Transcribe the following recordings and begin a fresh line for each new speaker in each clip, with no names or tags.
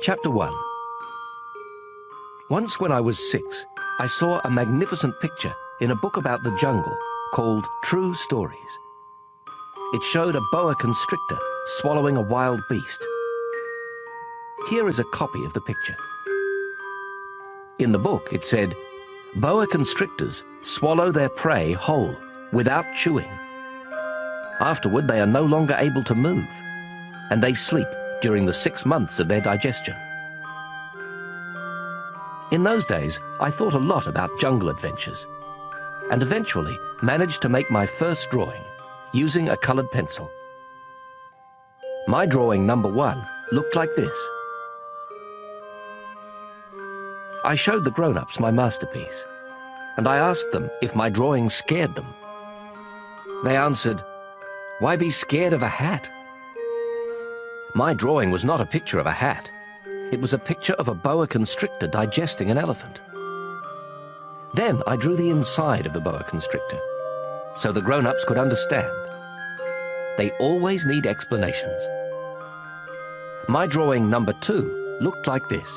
Chapter 1. Once when I was 6, I saw a magnificent picture in a book about the jungle called True Stories. It showed a boa constrictor swallowing a wild beast. Here is a copy of the picture. In the book it said, "Boa constrictors swallow their prey whole, without chewing. Afterward they are no longer able to move, and they sleep during the 6 months of their digestion." In those days, I thought a lot about jungle adventures, and eventually managed to make my first drawing using a colored pencil. My drawing number 1 looked like this. I showed the grown-ups my masterpiece, and I asked them if my drawing scared them. They answered, "Why be scared of a hat?" My drawing was not a picture of a hat. It was a picture of a boa constrictor digesting an elephant. Then I drew the inside of the boa constrictor, so the grown-ups could understand. They always need explanations. My drawing number 2 looked like this.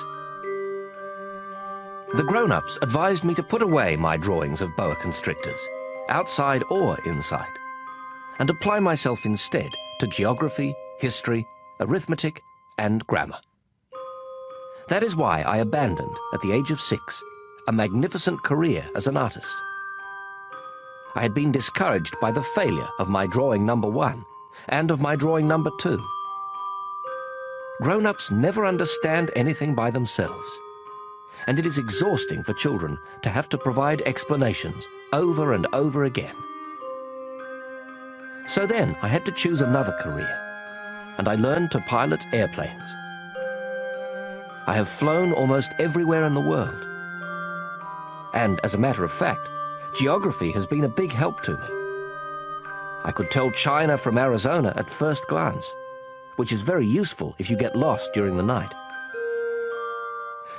The grown-ups advised me to put away my drawings of boa constrictors, outside or inside, and apply myself instead to geography, history, arithmetic, and grammar. That is why I abandoned, at the age of 6, a magnificent career as an artist. I had been discouraged by the failure of my drawing number 1 and of my drawing number 2. Grown-ups never understand anything by themselves, and it is exhausting for children to have to provide explanations over and over again. So then I had to choose another career, and I learned to pilot airplanes. I have flown almost everywhere in the world. And as a matter of fact, geography has been a big help to me. I could tell China from Arizona at first glance, which is very useful if you get lost during the night.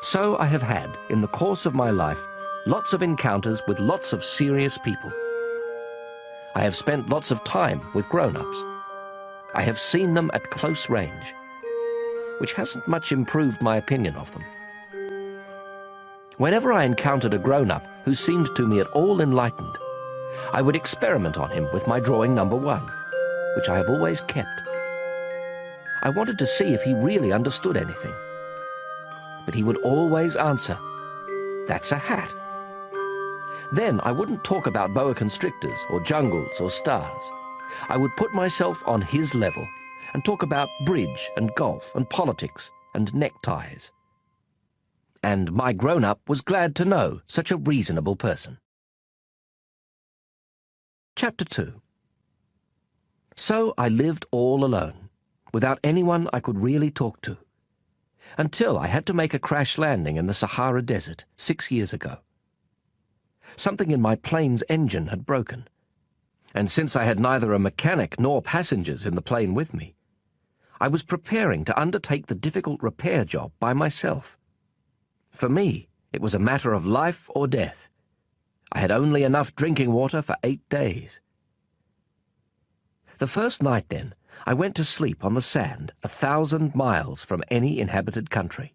So I have had, in the course of my life, lots of encounters with lots of serious people. I have spent lots of time with grown-ups. I have seen them at close range, which hasn't much improved my opinion of them. Whenever I encountered a grown-up who seemed to me at all enlightened, I would experiment on him with my drawing number 1, which I have always kept. I wanted to see if he really understood anything. But he would always answer, "That's a hat." Then I wouldn't talk about boa constrictors or jungles or stars. I would put myself on his level and talk about bridge and golf and politics and neckties. And my grown-up was glad to know such a reasonable person. Chapter 2. So I lived all alone, without anyone I could really talk to, until I had to make a crash landing in the Sahara Desert 6 years ago. Something in my plane's engine had broken, and since I had neither a mechanic nor passengers in the plane with me, I was preparing to undertake the difficult repair job by myself. For me, it was a matter of life or death. I had only enough drinking water for 8 days. The first night, then, I went to sleep on the sand 1,000 miles from any inhabited country.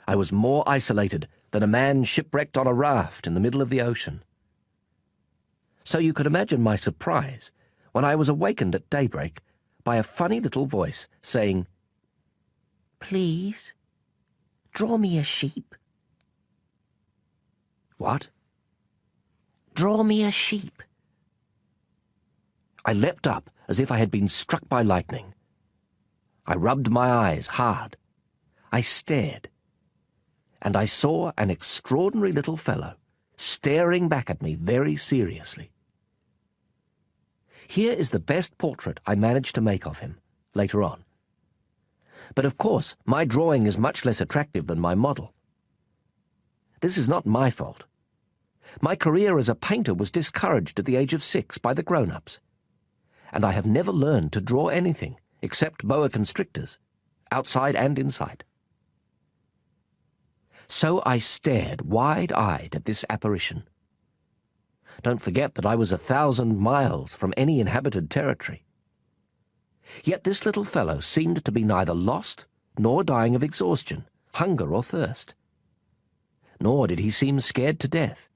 I was more isolated than a man shipwrecked on a raft in the middle of the ocean. So you could imagine my surprise when I was awakened at daybreak by a funny little voice saying, "Please, draw me a sheep." What? Draw me a sheep. I leapt up as if I had been struck by lightning. I rubbed my eyes hard. I stared, and I saw an extraordinary little fellow staring back at me very seriously. Here is the best portrait I managed to make of him later on. But of course, my drawing is much less attractive than my model. This is not my fault. My career as a painter was discouraged at the age of 6 by the grown-ups, and I have never learned to draw anything except boa constrictors, outside and inside. So I stared wide-eyed at this apparition. Don't forget that I was 1,000 miles from any inhabited territory. Yet this little fellow seemed to be neither lost nor dying of exhaustion, hunger or thirst. Nor did he seem scared to death.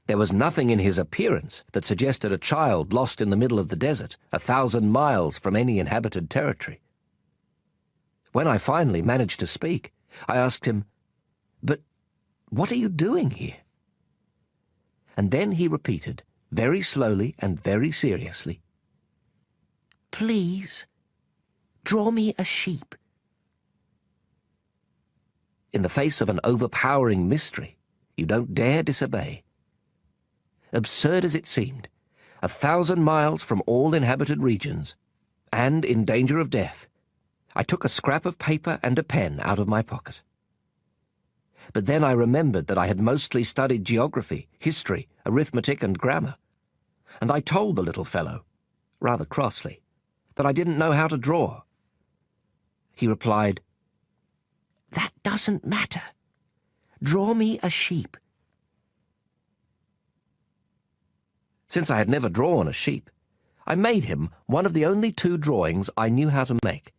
There was nothing in his appearance that suggested a child lost in the middle of the desert, 1,000 miles from any inhabited territory. When I finally managed to speak, I asked him, "But what are you doing here?" And then he repeated, very slowly and very seriously, "Please, draw me a sheep." In the face of an overpowering mystery, you don't dare disobey. Absurd as it seemed, 1,000 miles from all inhabited regions, and in danger of death, I took a scrap of paper and a pen out of my pocket. But then I remembered that I had mostly studied geography, history, arithmetic, and grammar, and I told the little fellow, rather crossly, that I didn't know how to draw. He replied, "That doesn't matter. Draw me a sheep." Since I had never drawn a sheep, I made him one of the only 2 drawings I knew how to make,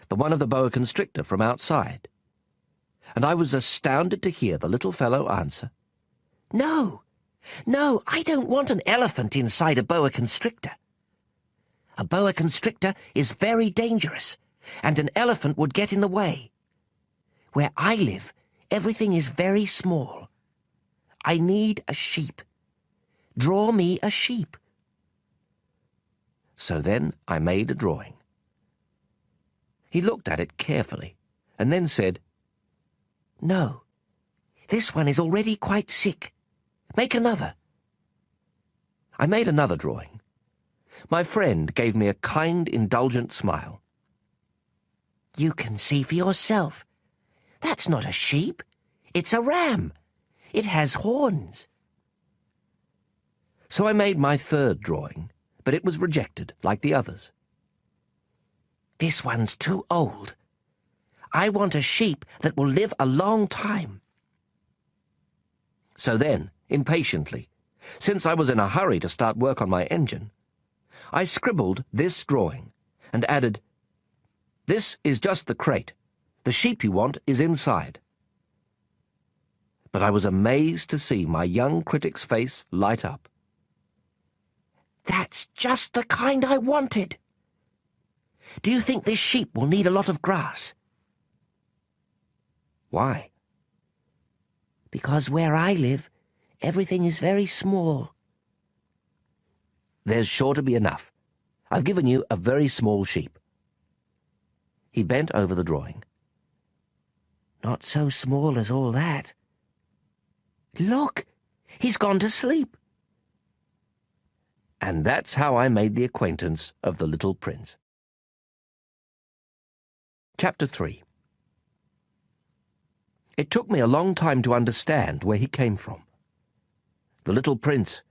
the one of the boa constrictor from outside. And I was astounded to hear the little fellow answer, "No, no, I don't want an elephant inside a boa constrictor. A boa constrictor is very dangerous, and an elephant would get in the way. Where I live, everything is very small. I need a sheep. Draw me a sheep." So then I made a drawing. He looked at it carefully, and then said, "No, this one is already quite sick. Make another." I made another drawing. My friend gave me a kind, indulgent smile. "You can see for yourself. That's not a sheep. It's a ram. It has horns." So I made my 3rd drawing, but it was rejected, like the others. "This one's too old. I want a sheep that will live a long time." So then, impatiently, since I was in a hurry to start work on my engine, I scribbled this drawing and added, "This is just the crate. The sheep you want is inside." But I was amazed to see my young critic's face light up. "That's just the kind I wanted. Do you think this sheep will need a lot of grass?" "Why?" "Because where I live, everything is very small." "There's sure to be enough. I've given you a very small sheep." He bent over the drawing. "Not so small as all that. Look, he's gone to sleep." And that's how I made the acquaintance of the little prince. Chapter 3. It took me a long time to understand where he came from. The little prince,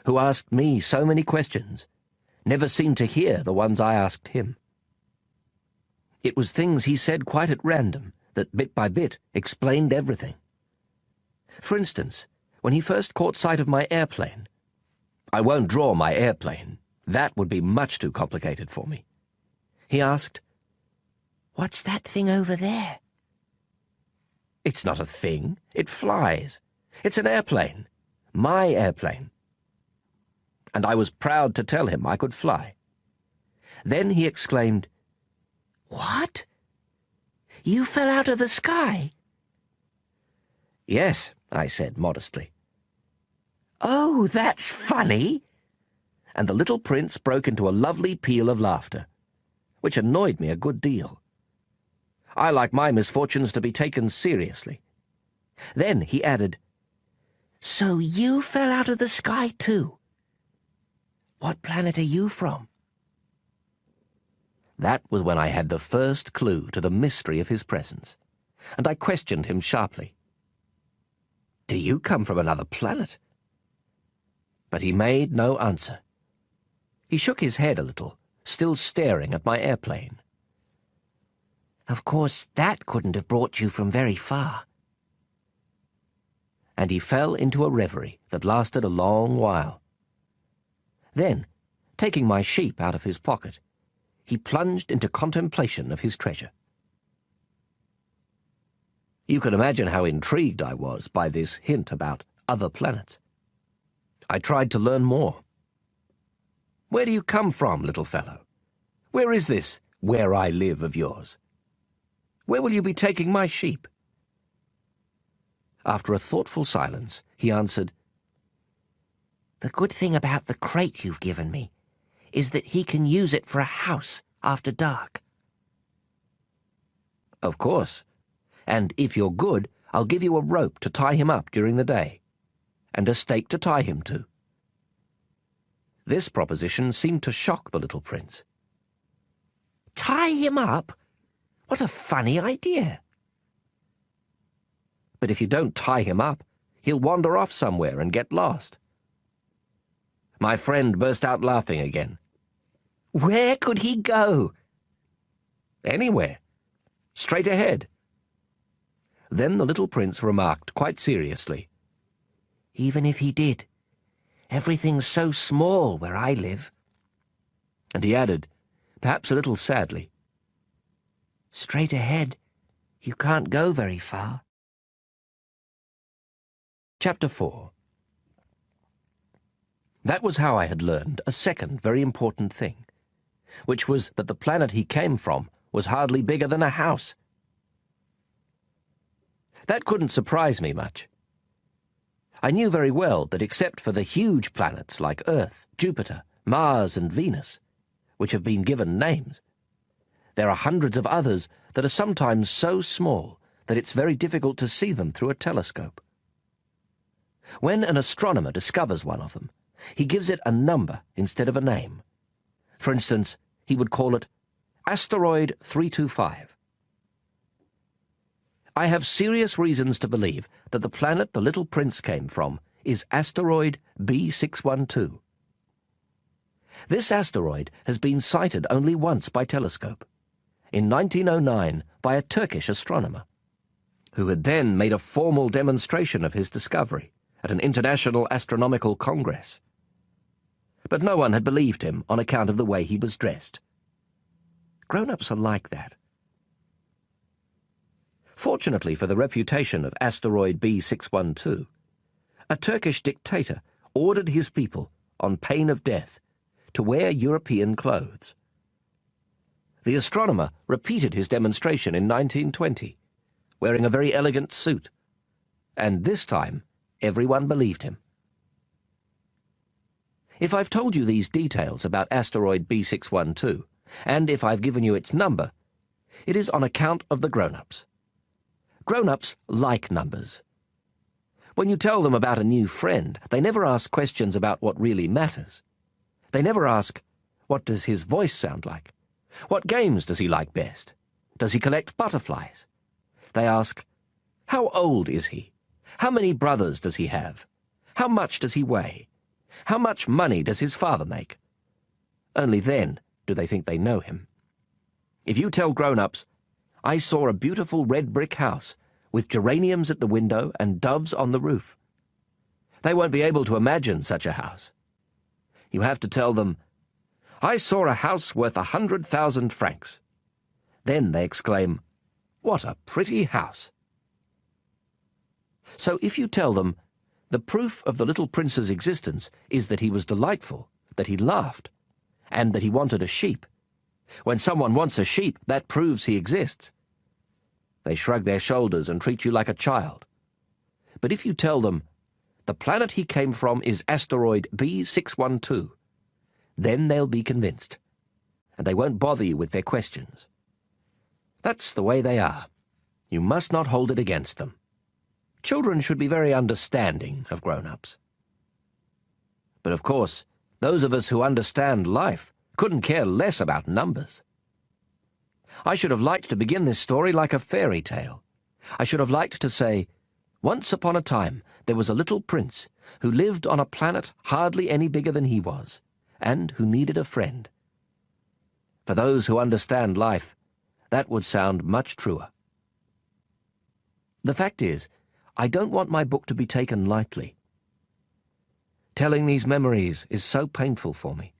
who asked me so many questions, never seemed to hear the ones I asked him. It was things he said quite at random that, bit by bit, explained everything. For instance, when he first caught sight of my airplane, I won't draw my airplane. That would be much too complicated for me. He asked, "What's that thing over there?" "It's not a thing. It flies. It's an airplane. My airplane." And I was proud to tell him I could fly. Then he exclaimed, "What? You fell out of the sky?" "Yes," I said modestly. "Oh, that's funny!" And the little prince broke into a lovely peal of laughter, which annoyed me a good deal. I like my misfortunes to be taken seriously. Then he added, "So you fell out of the sky too? What planet are you from?" That was when I had the first clue to the mystery of his presence, and I questioned him sharply. "Do you come from another planet?" But he made no answer. He shook his head a little, still staring at my airplane. "Of course, that couldn't have brought you from very far." And he fell into a reverie that lasted a long while. Then, taking my sheep out of his pocket, he plunged into contemplation of his treasure. You can imagine how intrigued I was by this hint about other planets. I tried to learn more. Where do you come from, little fellow? Where is this where I live of yours? Where will you be taking my sheep? After a thoughtful silence, he answered,
The good thing about the crate you've given me is that he can use it for a house after dark.
Of course. And if you're good, I'll give you a rope to tie him up during the day, and a stake to tie him to. This proposition seemed to shock the little prince.
Tie him up? What a funny idea.
But if you don't tie him up, he'll wander off somewhere and get lost. My friend burst out laughing again.
Where could he go?
Anywhere. Straight ahead. Then the little prince remarked quite seriously,
Even if he did, everything's so small where I live.
And he added, perhaps a little sadly,
Straight ahead, you can't go very far.
Chapter 4. That was how I had learned a second very important thing, which was that the planet he came from was hardly bigger than a house. That couldn't surprise me much. I knew very well that except for the huge planets like Earth, Jupiter, Mars, and Venus, which have been given names, there are hundreds of others that are sometimes so small that it's very difficult to see them through a telescope. When an astronomer discovers one of them, he gives it a number instead of a name. For instance, he would call it Asteroid 325. I have serious reasons to believe that the planet the little prince came from is Asteroid B612. This asteroid has been sighted only once by telescope, in 1909 by a Turkish astronomer, who had then made a formal demonstration of his discovery at an international astronomical congress. But no one had believed him on account of the way he was dressed. Grown-ups are like that. Fortunately for the reputation of Asteroid B612, a Turkish dictator ordered his people, on pain of death, to wear European clothes. The astronomer repeated his demonstration in 1920, wearing a very elegant suit, and this time everyone believed him. If I've told you these details about Asteroid B612, and if I've given you its number, it is on account of the grown-ups. Grown-ups like numbers. When you tell them about a new friend, they never ask questions about what really matters. They never ask, what does his voice sound like? What games does he like best? Does he collect butterflies? They ask, how old is he? How many brothers does he have? How much does he weigh? How much money does his father make? Only then do they think they know him. If you tell grown-ups, I saw a beautiful red brick house with geraniums at the window and doves on the roof, they won't be able to imagine such a house. You have to tell them, I saw a house worth 100,000 francs. Then they exclaim, what a pretty house. So if you tell them, the proof of the little prince's existence is that he was delightful, that he laughed, and that he wanted a sheep. When someone wants a sheep, that proves he exists. They shrug their shoulders and treat you like a child. But if you tell them, the planet he came from is asteroid B612, then they'll be convinced, and they won't bother you with their questions. That's the way they are. You must not hold it against them. Children should be very understanding of grown-ups. But of course, those of us who understand life couldn't care less about numbers. I should have liked to begin this story like a fairy tale. I should have liked to say, once upon a time there was a little prince who lived on a planet hardly any bigger than he was, and who needed a friend. For those who understand life, that would sound much truer. The fact is, I don't want my book to be taken lightly. Telling these memories is so painful for me.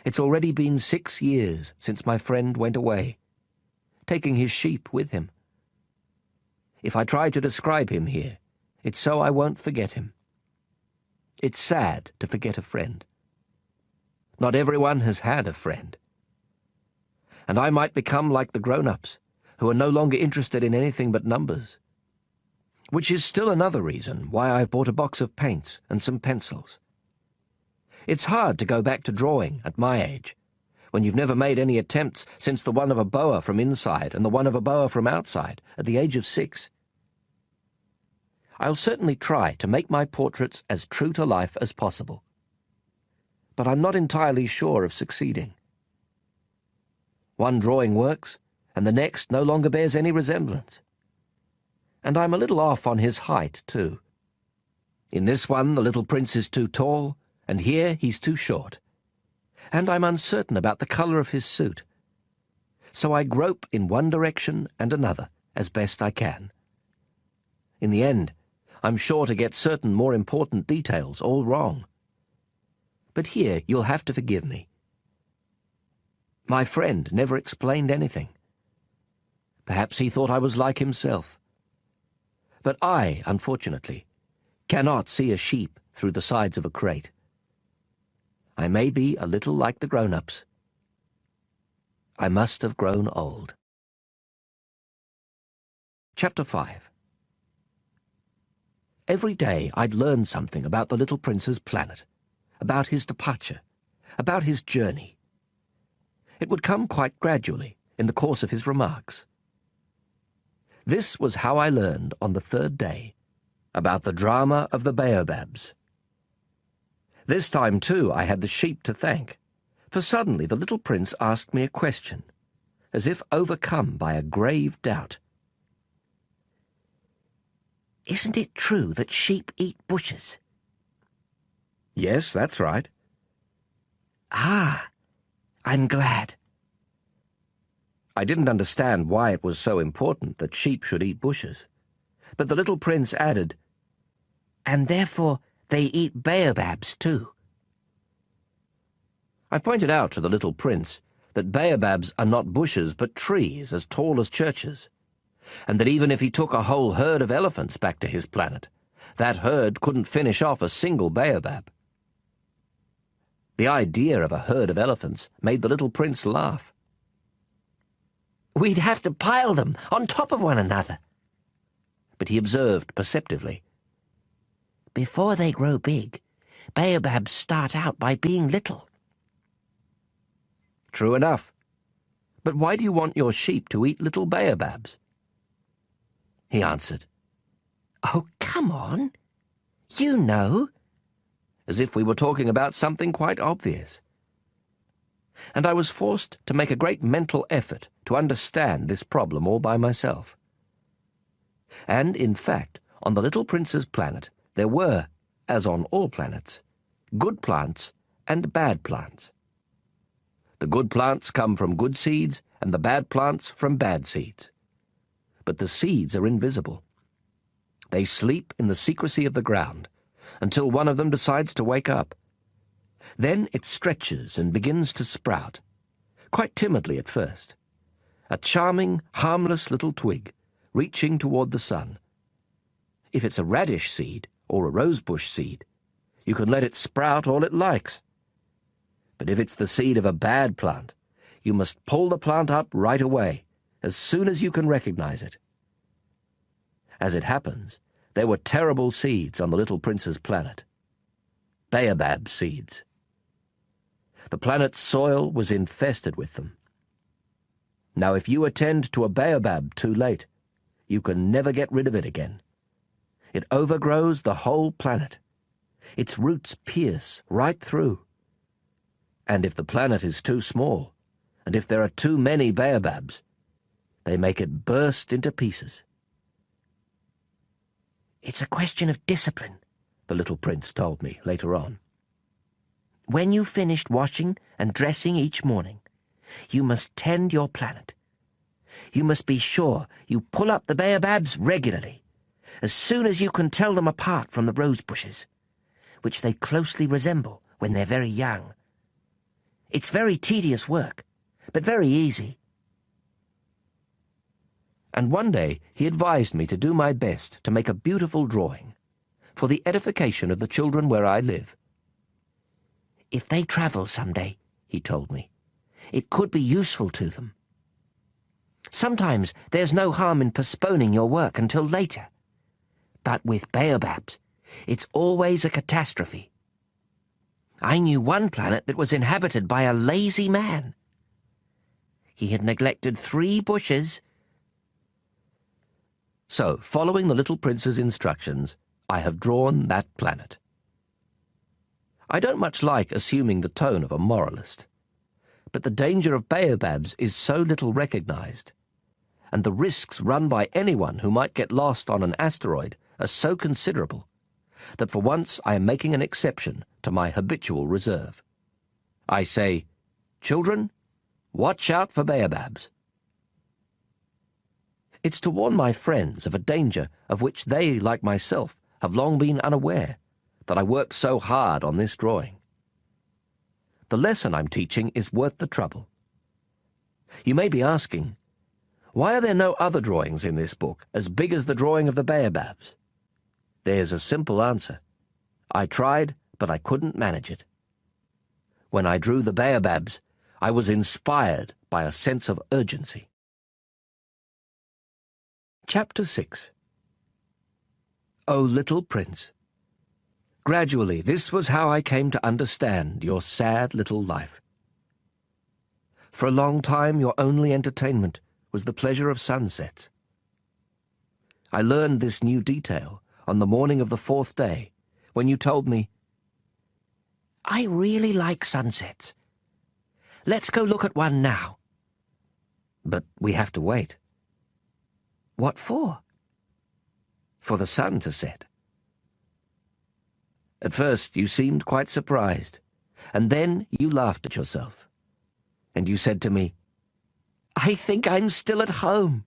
It's already been 6 years since my friend went away, taking his sheep with him. If I try to describe him here, it's so I won't forget him. It's sad to forget a friend. Not everyone has had a friend. And I might become like the grown-ups, who are no longer interested in anything but numbers. Which is still another reason why I've bought a box of paints and some pencils. It's hard to go back to drawing at my age, when you've never made any attempts since the one of a boa from inside and the one of a boa from outside at the age of 6. I'll certainly try to make my portraits as true to life as possible. But I'm not entirely sure of succeeding. One drawing works, and the next no longer bears any resemblance. And I'm a little off on his height, too. In this one, the little prince is too tall, and here he's too short. And I'm uncertain about the colour of his suit. So I grope in one direction and another as best I can. In the end, I'm sure to get certain more important details all wrong. But here you'll have to forgive me. My friend never explained anything. Perhaps he thought I was like himself. But I, unfortunately, cannot see a sheep through the sides of a crate. I may be a little like the grown-ups. I must have grown old. Chapter 5. Every day I'd learn something about the little prince's planet, about his departure, about his journey. It would come quite gradually in the course of his remarks. This was how I learned on the 3rd day about the drama of the baobabs. This time, too, I had the sheep to thank, for suddenly the little prince asked me a question, as if overcome by a grave doubt.
Isn't it true that sheep eat bushes?
Yes, that's right.
Ah, I'm glad.
I didn't understand why it was so important that sheep should eat bushes, but the little prince added,
And therefore they eat baobabs too.
I pointed out to the little prince that baobabs are not bushes but trees as tall as churches, and that even if he took a whole herd of elephants back to his planet, that herd couldn't finish off a single baobab. The idea of a herd of elephants made the little prince laugh.
We'd have to pile them on top of one another.
But he observed perceptively.
Before they grow big, baobabs start out by being little.
True enough. But why do you want your sheep to eat little baobabs? He answered.
Oh, come on. You know.
As if we were talking about something quite obvious. And I was forced to make a great mental effort to understand this problem all by myself. And, in fact, on the little prince's planet, there were, as on all planets, good plants and bad plants. The good plants come from good seeds, and the bad plants from bad seeds. But the seeds are invisible. They sleep in the secrecy of the ground, until one of them decides to wake up. Then it stretches and begins to sprout, quite timidly at first. A charming, harmless little twig, reaching toward the sun. If it's a radish seed or a rosebush seed, you can let it sprout all it likes. But if it's the seed of a bad plant, you must pull the plant up right away, as soon as you can recognize it. As it happens, there were terrible seeds on the little prince's planet. Baobab seeds. The planet's soil was infested with them. Now, if you attend to a baobab too late, you can never get rid of it again. It overgrows the whole planet. Its roots pierce right through. And if the planet is too small, and if there are too many baobabs, they make it burst into pieces.
It's a question of discipline,
the little prince told me later on.
When you've finished washing and dressing each morning, you must tend your planet. You must be sure you pull up the baobabs regularly, as soon as you can tell them apart from the rose bushes, which they closely resemble when they're very young. It's very tedious work, but very easy.
And one day he advised me to do my best to make a beautiful drawing for the edification of the children where I live.
If they travel some day, he told me, it could be useful to them. Sometimes there's no harm in postponing your work until later. But with baobabs, it's always a catastrophe. I knew one planet that was inhabited by a lazy man. He had neglected 3 bushes.
So, following the little prince's instructions, I have drawn that planet. I don't much like assuming the tone of a moralist, but the danger of baobabs is so little recognized, and the risks run by anyone who might get lost on an asteroid are so considerable, that for once I am making an exception to my habitual reserve. I say, children, watch out for baobabs. It's to warn my friends of a danger of which they, like myself, have long been unaware, that I worked so hard on this drawing. The lesson I'm teaching is worth the trouble. You may be asking, why are there no other drawings in this book as big as the drawing of the baobabs? There's a simple answer. I tried, but I couldn't manage it. When I drew the baobabs, I was inspired by a sense of urgency. Chapter 6. O Little Prince, gradually this was how I came to understand your sad little life. For a long time your only entertainment was the pleasure of sunsets. I learned this new detail on the morning of the 4th day, when you told me,
I really like sunsets. Let's go look at one now.
But we have to wait.
What for?
For the sun to set. At first you seemed quite surprised, and then you laughed at yourself. And you said to me,
I think I'm still at home.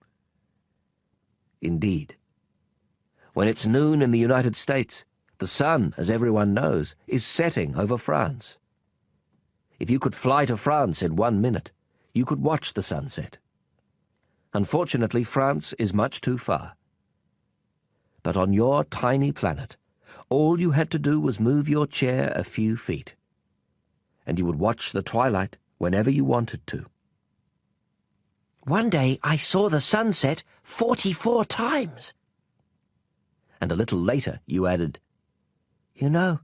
Indeed. When it's noon in the United States, the sun, as everyone knows, is setting over France. If you could fly to France in 1 minute, you could watch the sunset. Unfortunately, France is much too far. But on your tiny planet, all you had to do was move your chair a few feet, and you would watch the twilight whenever you wanted to.
One day I saw the sunset 44 times.
And a little later you added,
You know,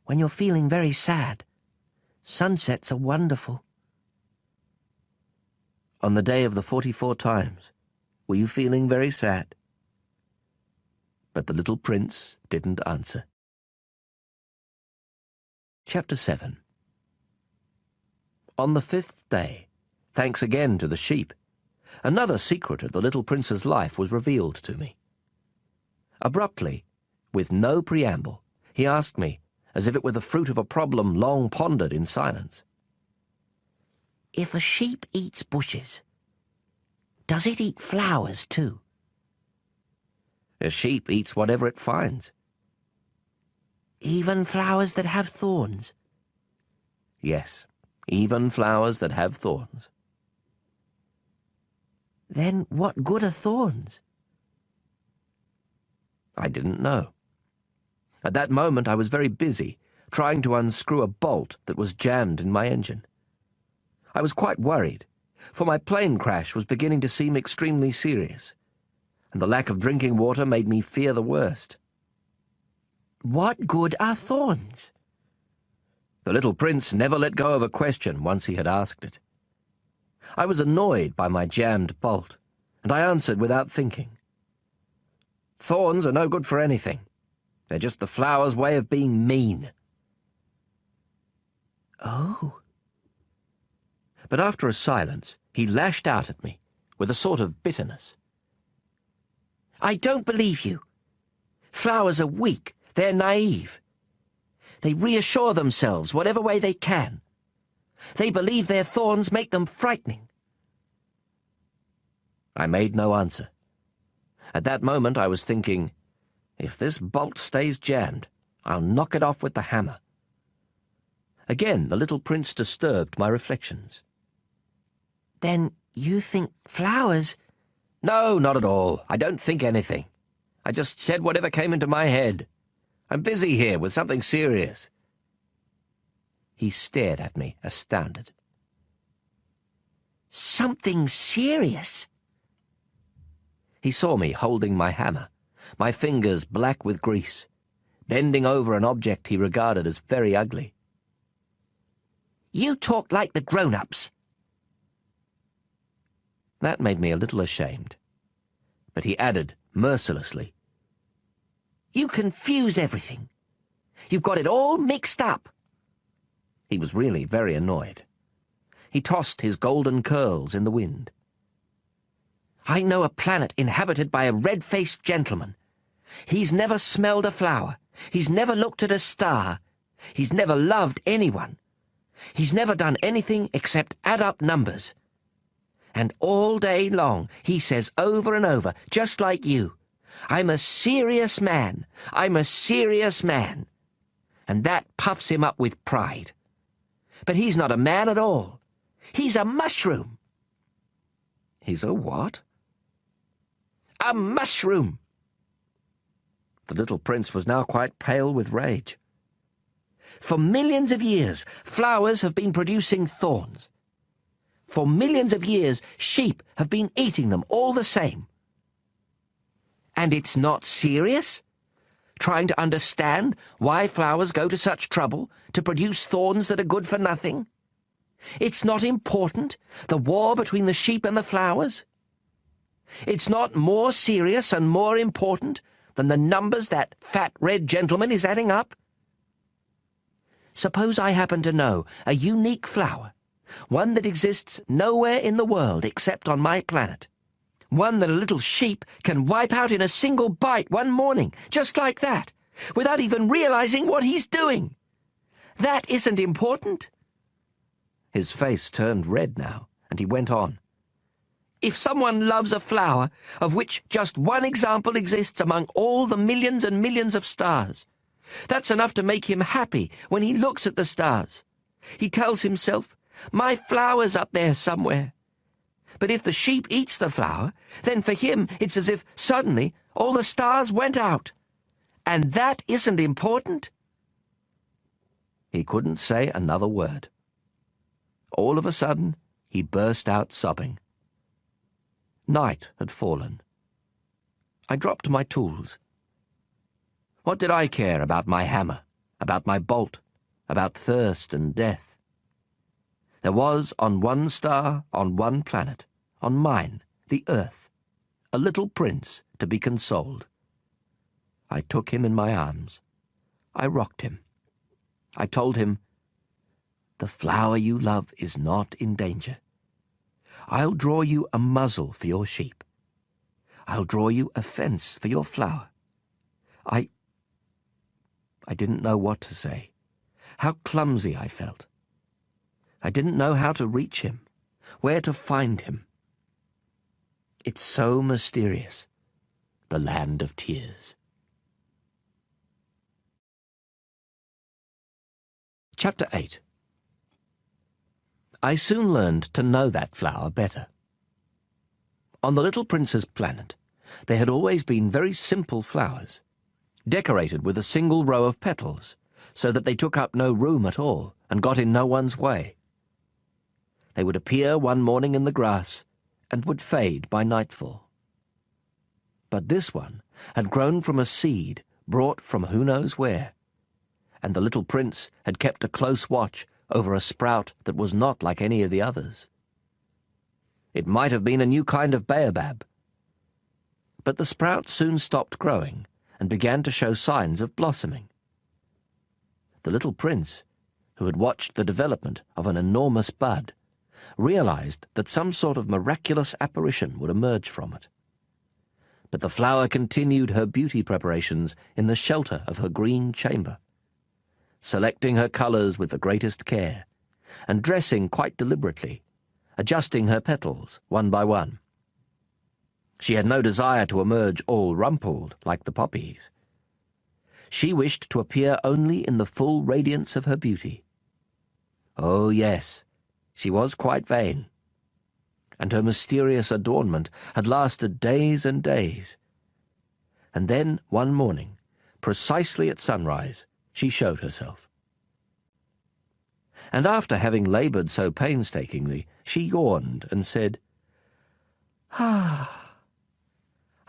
when you're feeling very sad, sunsets are wonderful.
On the day of the 44 times, were you feeling very sad? But the little prince didn't answer. Chapter 7. On the 5th day, thanks again to the sheep, another secret of the little prince's life was revealed to me. Abruptly, with no preamble, he asked me, as if it were the fruit of a problem long pondered in silence.
If a sheep eats bushes, does it eat flowers too?
A sheep eats whatever it finds.
Even flowers that have thorns?
Yes, even flowers that have thorns.
Then what good are thorns?
I didn't know. At that moment I was very busy, trying to unscrew a bolt that was jammed in my engine. I was quite worried, for my plane crash was beginning to seem extremely serious, and the lack of drinking water made me fear the worst.
What good are thorns?
The little prince never let go of a question once he had asked it. I was annoyed by my jammed bolt, and I answered without thinking. Thorns are no good for anything. They're just the flower's way of being mean.
Oh.
But after a silence, he lashed out at me with a sort of bitterness.
I don't believe you. Flowers are weak. They're naive. They reassure themselves whatever way they can. They believe their thorns make them frightening.
I made no answer. At that moment I was thinking, if this bolt stays jammed, I'll knock it off with the hammer. Again the little prince disturbed my reflections.
Then you think flowers
No, not at all. I don't think anything. I just said whatever came into my head. I'm busy here with something serious. He stared at me, astounded.
Something serious?
He saw me holding my hammer, my fingers black with grease, bending over an object he regarded as very ugly.
You talk like the grown-ups.
That made me a little ashamed. But he added, mercilessly,
You confuse everything. You've got it all mixed up.
He was really very annoyed. He tossed his golden curls in the wind.
I know a planet inhabited by a red-faced gentleman. He's never smelled a flower. He's never looked at a star. He's never loved anyone. He's never done anything except add up numbers. And all day long he says over and over, just like you, I'm a serious man. I'm a serious man. And that puffs him up with pride. But he's not a man at all. He's a mushroom.
He's a what?
A mushroom.
The little prince was now quite pale with rage.
For millions of years, flowers have been producing thorns. For millions of years, sheep have been eating them all the same. And it's not serious? Trying to understand why flowers go to such trouble to produce thorns that are good for nothing? It's not important, the war between the sheep and the flowers? It's not more serious and more important than the numbers that fat red gentleman is adding up? Suppose I happen to know a unique flower, one that exists nowhere in the world except on my planet. One that a little sheep can wipe out in a single bite one morning, just like that, without even realizing what he's doing. That isn't important.
His face turned red now, and he went on.
If someone loves a flower, of which just one example exists among all the millions and millions of stars, that's enough to make him happy when he looks at the stars. He tells himself, my flower's up there somewhere. But if the sheep eats the flower, then for him it's as if suddenly all the stars went out. And that isn't important.
He couldn't say another word. All of a sudden, he burst out sobbing. Night had fallen. I dropped my tools. What did I care about my hammer, about my bolt, about thirst and death? There was on one star, on one planet, on mine, the Earth, a little prince to be consoled. I took him in my arms. I rocked him. I told him, the flower you love is not in danger. I'll draw you a muzzle for your sheep. I'll draw you a fence for your flower. I didn't know what to say. How clumsy I felt. I didn't know how to reach him, where to find him. It's so mysterious, the land of tears. Chapter 8. I soon learned to know that flower better. On the little prince's planet, there had always been very simple flowers, decorated with a single row of petals, so that they took up no room at all and got in no one's way. They would appear one morning in the grass and would fade by nightfall. But this one had grown from a seed brought from who knows where, and the little prince had kept a close watch over a sprout that was not like any of the others. It might have been a new kind of baobab. But the sprout soon stopped growing and began to show signs of blossoming. The little prince, who had watched the development of an enormous bud, realized that some sort of miraculous apparition would emerge from it. But the flower continued her beauty preparations in the shelter of her green chamber, selecting her colors with the greatest care, and dressing quite deliberately, adjusting her petals one by one. She had no desire to emerge all rumpled like the poppies. She wished to appear only in the full radiance of her beauty. Oh, yes, she was quite vain. and her mysterious adornment had lasted days and days. And then, one morning, precisely at sunrise, she showed herself. And after having laboured so painstakingly, she yawned and said,
"Ah,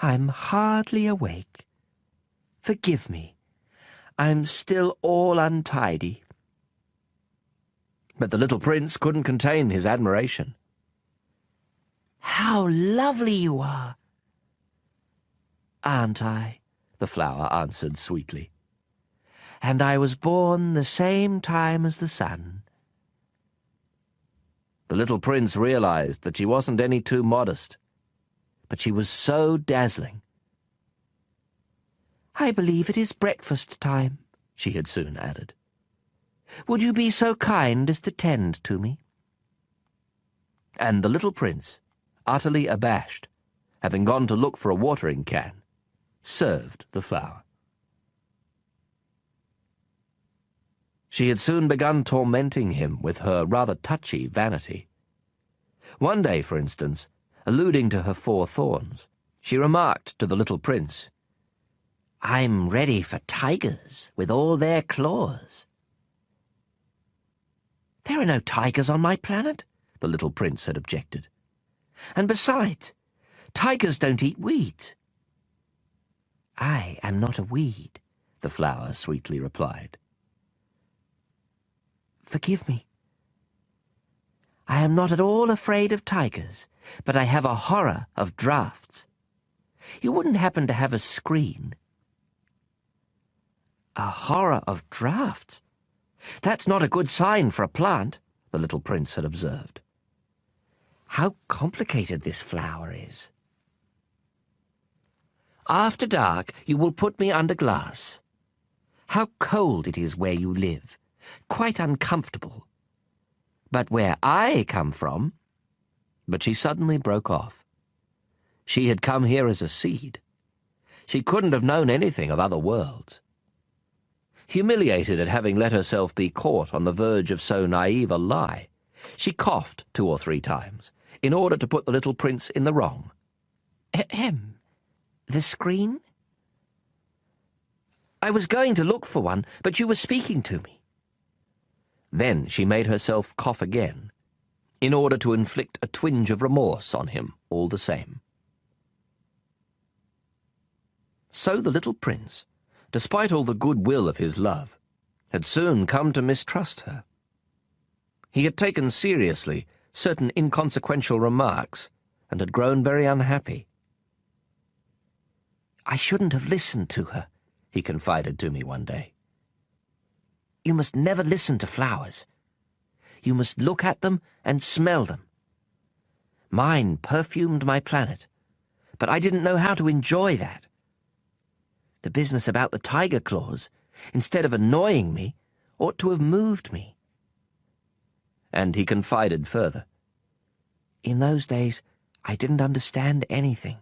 I'm hardly awake. Forgive me. I'm still all untidy."
But the little prince couldn't contain his admiration.
"How lovely you are!" "Aren't I?"
the flower answered sweetly.
"And I was born the same time as the sun."
The little prince realized that she wasn't any too modest, but she was so dazzling.
"I believe it is breakfast time," she had soon added. "Would you be so kind as to tend to me?"
And the little prince, utterly abashed, having gone to look for a watering can, served the flower. She had soon begun tormenting him with her rather touchy vanity. One day, for instance, alluding to her 4 thorns, she remarked to the little prince,
"I'm ready for tigers with all their claws." "There are no tigers on my planet," the little prince had objected. "And besides, tigers don't eat weeds." "I am not a weed," the flower sweetly replied. "Forgive me. I am not at all afraid of tigers, but I have a horror of draughts. You wouldn't happen to have a screen?" "A horror of draughts? That's not a good sign for a plant," the little prince had observed. "How complicated this flower is." "After dark you will put me under glass. How cold it is where you live. Quite uncomfortable. But where I come from—" But she suddenly broke off. She had come here as a seed. She couldn't have known anything of other worlds. Humiliated at having let herself be caught on the verge of so naive a lie, she coughed 2 or 3 times, in order to put the little prince in the wrong. "Ahem. The screen?" "I was going to look for one, but you were speaking to me." Then she made herself cough again, in order to inflict a twinge of remorse on him all the same. So the little prince, despite all the goodwill of his love, had soon come to mistrust her. He had taken seriously certain inconsequential remarks and had grown very unhappy. "I shouldn't have listened to her," he confided to me one day. "You must never listen to flowers. You must look at them and smell them. Mine perfumed my planet, but I didn't know how to enjoy that. The business about the tiger claws, instead of annoying me, ought to have moved me." And he confided further, "In those days, I didn't understand anything.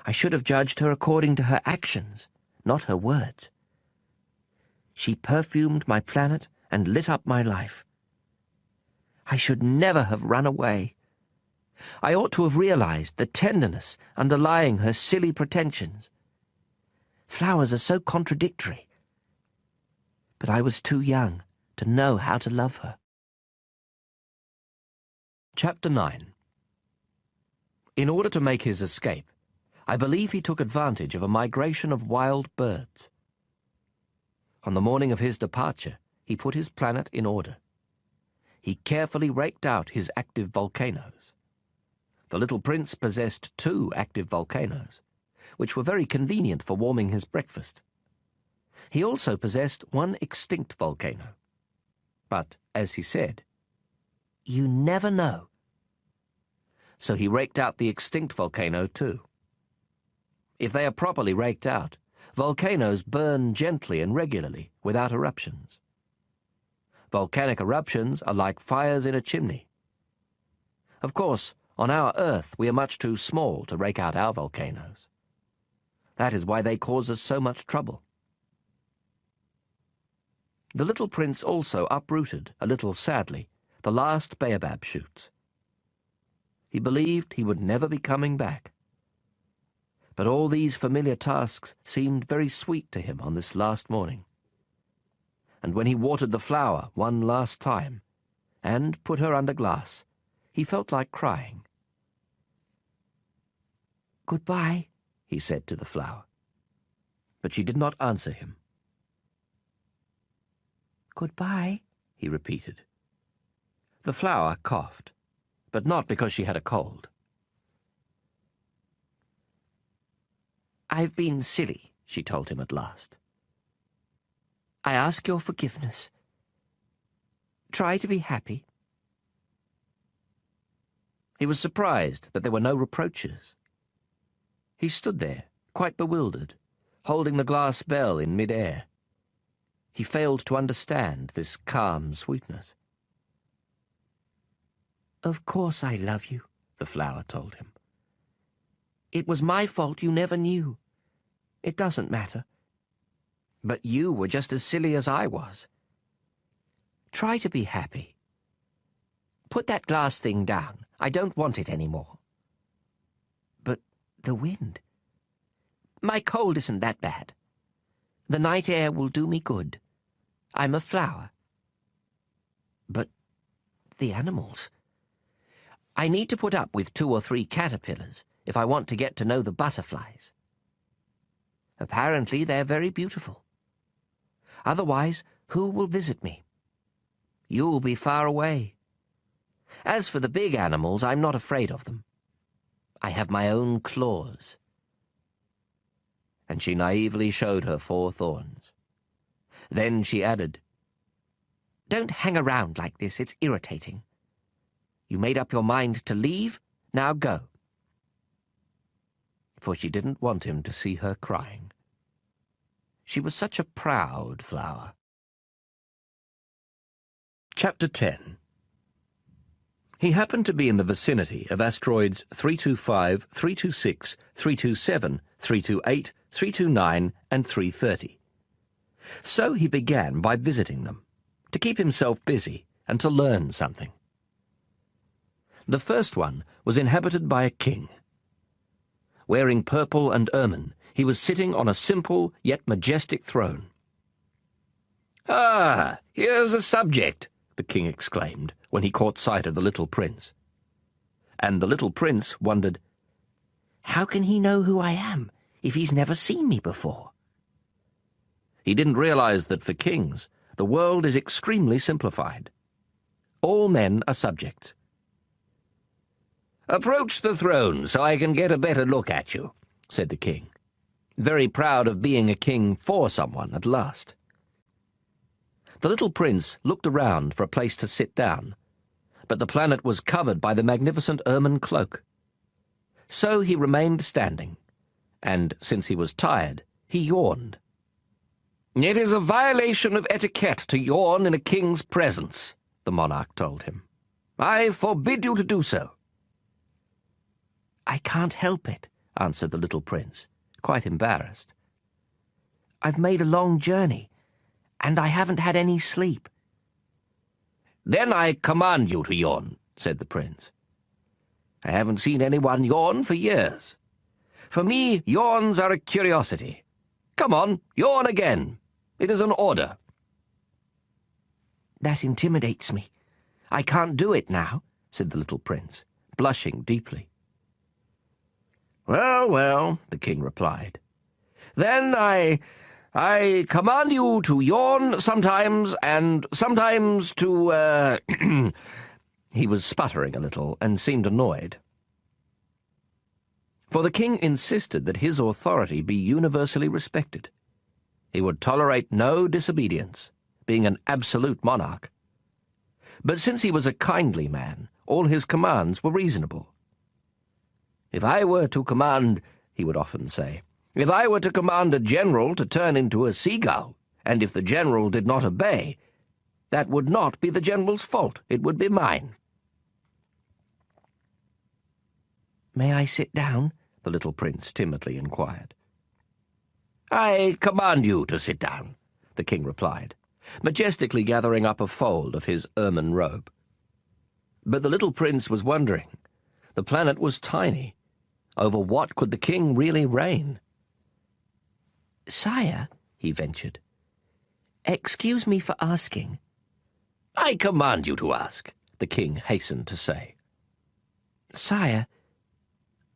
I should have judged her according to her actions, not her words. She perfumed my planet and lit up my life. I should never have run away. I ought to have realized the tenderness underlying her silly pretensions. Flowers are so contradictory. But I was too young to know how to love her." Chapter 9. In order to make his escape, I believe he took advantage of a migration of wild birds. On the morning of his departure, he put his planet in order. He carefully raked out his active volcanoes. The little prince possessed 2 active volcanoes, which were very convenient for warming his breakfast. He also possessed 1 extinct volcano. But, as he said, "You never know." So he raked out the extinct volcano too. If they are properly raked out, volcanoes burn gently and regularly, without eruptions. Volcanic eruptions are like fires in a chimney. Of course, on our Earth we are much too small to rake out our volcanoes. That is why they cause us so much trouble. The little prince also uprooted, a little sadly, the last baobab shoots.
He believed he would never be coming back. But all these familiar tasks seemed very sweet to him on this last morning. And when he watered the flower one last time, and put her under glass, he felt like crying.
"Goodbye,"
he said to the flower. But she did not answer him.
"Goodbye,"
he repeated. The flower coughed, but not because she had a cold.
"I've been silly," she told him at last. "I ask your forgiveness. Try to be happy."
He was surprised that there were no reproaches. He stood there, quite bewildered, holding the glass bell in mid-air. He failed to understand this calm sweetness.
"Of course I love you," the flower told him. "It was my fault you never knew. It doesn't matter. But you were just as silly as I was. Try to be happy. Put that glass thing down. I don't want it any more." "But the wind. My cold isn't that bad. The night air will do me good. I'm a flower." "But the animals. I need to put up with 2 or 3 caterpillars if I want to get to know the butterflies. Apparently they're very beautiful. Otherwise, who will visit me? You'll be far away. As for the big animals, I'm not afraid of them. I have my own claws."
And she naively showed her 4 thorns. Then she added,
"Don't hang around like this, it's irritating. You made up your mind to leave, now go."
For she didn't want him to see her crying. She was such a proud flower. Chapter 10. He happened to be in the vicinity of asteroids 325, 326, 327, 328, 329, and 330. So he began by visiting them, to keep himself busy and to learn something. The first one was inhabited by a king. Wearing purple and ermine, he was sitting on a simple yet majestic throne. "Ah, here's a subject," the king exclaimed when he caught sight of the little prince. And the little prince wondered,
"How can he know who I am if he's never seen me before?"
He didn't realize that for kings, the world is extremely simplified. All men are subjects. "Approach the throne so I can get a better look at you," said the king, very proud of being a king for someone at last. The little prince looked around for a place to sit down, but the planet was covered by the magnificent ermine cloak. So he remained standing, and since he was tired, he yawned. "It is a violation of etiquette to yawn in a king's presence," the monarch told him. "I forbid you to do so."
"I can't help it," answered the little prince, quite embarrassed. "I've made a long journey, and I haven't had any sleep."
"Then I command you to yawn," said the prince. "I haven't seen anyone yawn for years. For me, yawns are a curiosity. Come on, yawn again. It is an order."
"That intimidates me. I can't do it now," said the little prince, blushing deeply.
"Well, well," the king replied. "Then I command you to yawn sometimes, and sometimes to, He was sputtering a little and seemed annoyed. For the king insisted that his authority be universally respected. He would tolerate no disobedience, being an absolute monarch. But since he was a kindly man, all his commands were reasonable. "If I were to command," he would often say, "if I were to command a general to turn into a seagull, and if the general did not obey, that would not be the general's fault, it would be mine."
"May I sit down?" the little prince timidly inquired.
"I command you to sit down," the king replied, majestically gathering up a fold of his ermine robe. But the little prince was wondering. The planet was tiny. Over what could the king really reign?
"Sire," he ventured, "excuse me for asking."
"I command you to ask," the king hastened to say.
"Sire,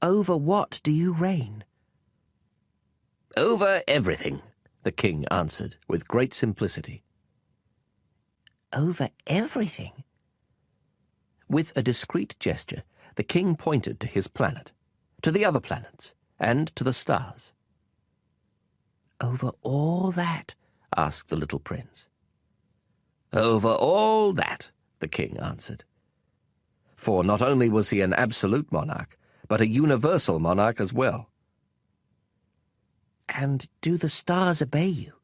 over what do you reign?"
"Over everything," the king answered with great simplicity.
"Over everything?"
With a discreet gesture, the king pointed to his planet, to the other planets, and to the stars.
"Over all that?"
asked the little prince. "Over all that," the king answered. For not only was he an absolute monarch, but a universal monarch as well.
"And do the stars obey you?"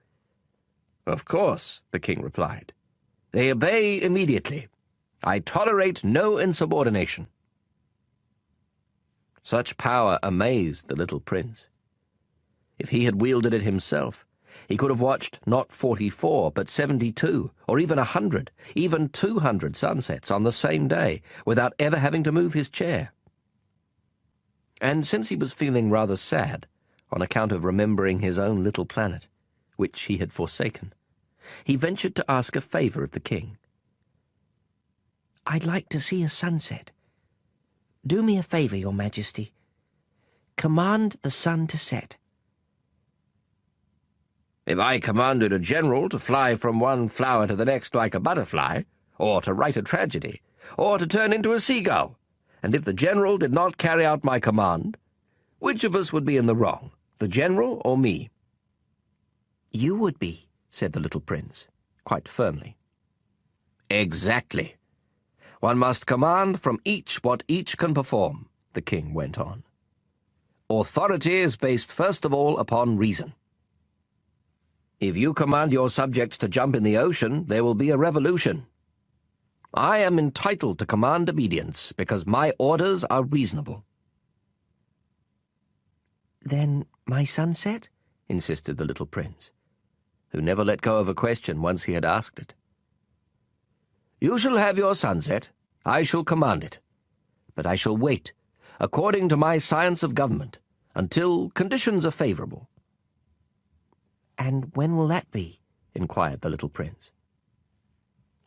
"Of course," the king replied. "They obey immediately. I tolerate no insubordination." Such power amazed the little prince. If he had wielded it himself, he could have watched not 44, but 72, or even 100, even 200 sunsets on the same day, without ever having to move his chair. And since he was feeling rather sad, on account of remembering his own little planet, which he had forsaken, he ventured to ask a favor of the king.
"I'd like to see a sunset. Do me a favor, Your Majesty. Command the sun to set."
If I commanded a general to fly from one flower to the next like a butterfly, or to write a tragedy, or to turn into a seagull, and if the general did not carry out my command, which of us would be in the wrong, the general or me?"
"You would be," said the little prince, quite firmly.
"Exactly. One must command from each what each can perform," the king went on. "Authority is based first of all upon reason. If you command your subjects to jump in the ocean, there will be a revolution. I am entitled to command obedience because my orders are reasonable."
"Then my sunset?" insisted the little prince,
who never let go of a question once he had asked it. "You shall have your sunset. I shall command it. But I shall wait, according to my science of government, until conditions are favorable."
"And when will that be?"
inquired the little prince.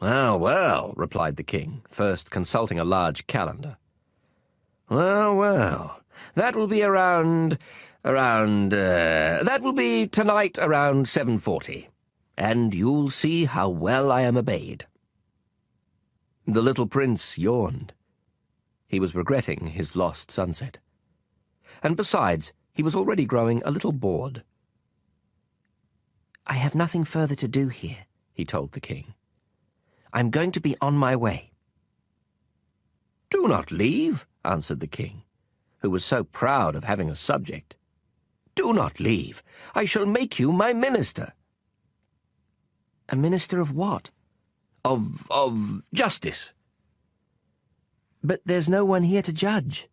"Well, well," replied the king, first consulting a large calendar. "Well, well, that will be that will be tonight around 7:40, and you'll see how well I am obeyed." The little prince yawned. He was regretting his lost sunset. And besides, he was already growing a little bored.
"I have nothing further to do here," he told the king. "I'm going to be on my way."
"Do not leave," answered the king, who was so proud of having a subject. "Do not leave. I shall make you my minister."
"A minister of what?"
Of justice."
"But there's no one here to judge."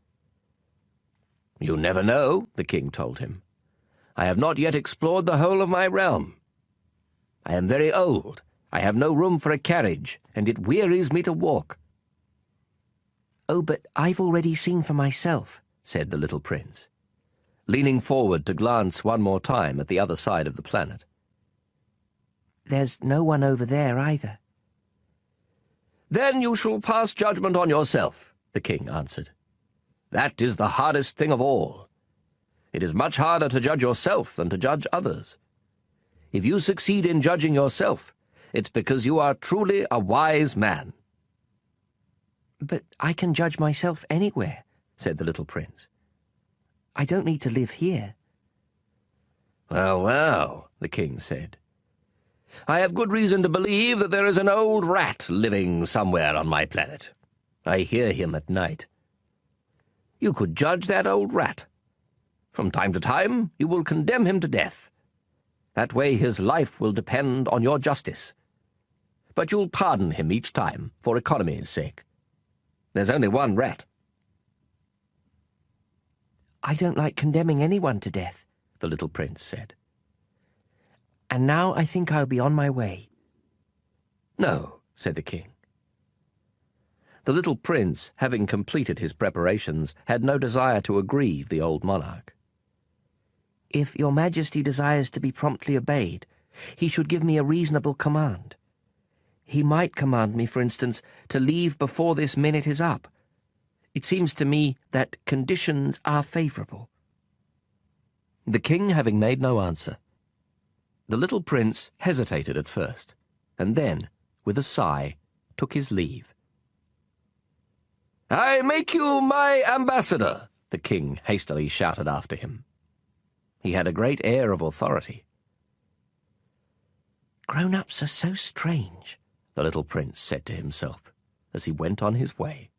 "You never know," the king told him. "I have not yet explored the whole of my realm. I am very old. I have no room for a carriage, and it wearies me to walk."
"Oh, but I've already seen for myself," said the little prince,
leaning forward to glance one more time at the other side of the planet.
"There's no one over there either."
"Then you shall pass judgment on yourself," the king answered. "That is the hardest thing of all. It is much harder to judge yourself than to judge others. If you succeed in judging yourself, it's because you are truly a wise man."
"But I can judge myself anywhere," said the little prince. "I don't need to live here."
"Well, well," the king said. "I have good reason to believe that there is an old rat living somewhere on my planet. I hear him at night. You could judge that old rat. From time to time, you will condemn him to death. That way his life will depend on your justice. But you'll pardon him each time, for economy's sake. There's only one rat."
"I don't like condemning anyone to death," the little prince said. "And now I think I'll be on my way."
"No," said the king. The little prince, having completed his preparations, had no desire to aggrieve the old monarch.
"If your Majesty desires to be promptly obeyed, he should give me a reasonable command. He might command me, for instance, to leave before this minute is up. It seems to me that conditions are favourable."
The king having made no answer, the little prince hesitated at first, and then, with a sigh, took his leave. "I make you my ambassador," the king hastily shouted after him. He had a great air of authority.
"Grown-ups are so strange,"
the little prince said to himself as he went on his way.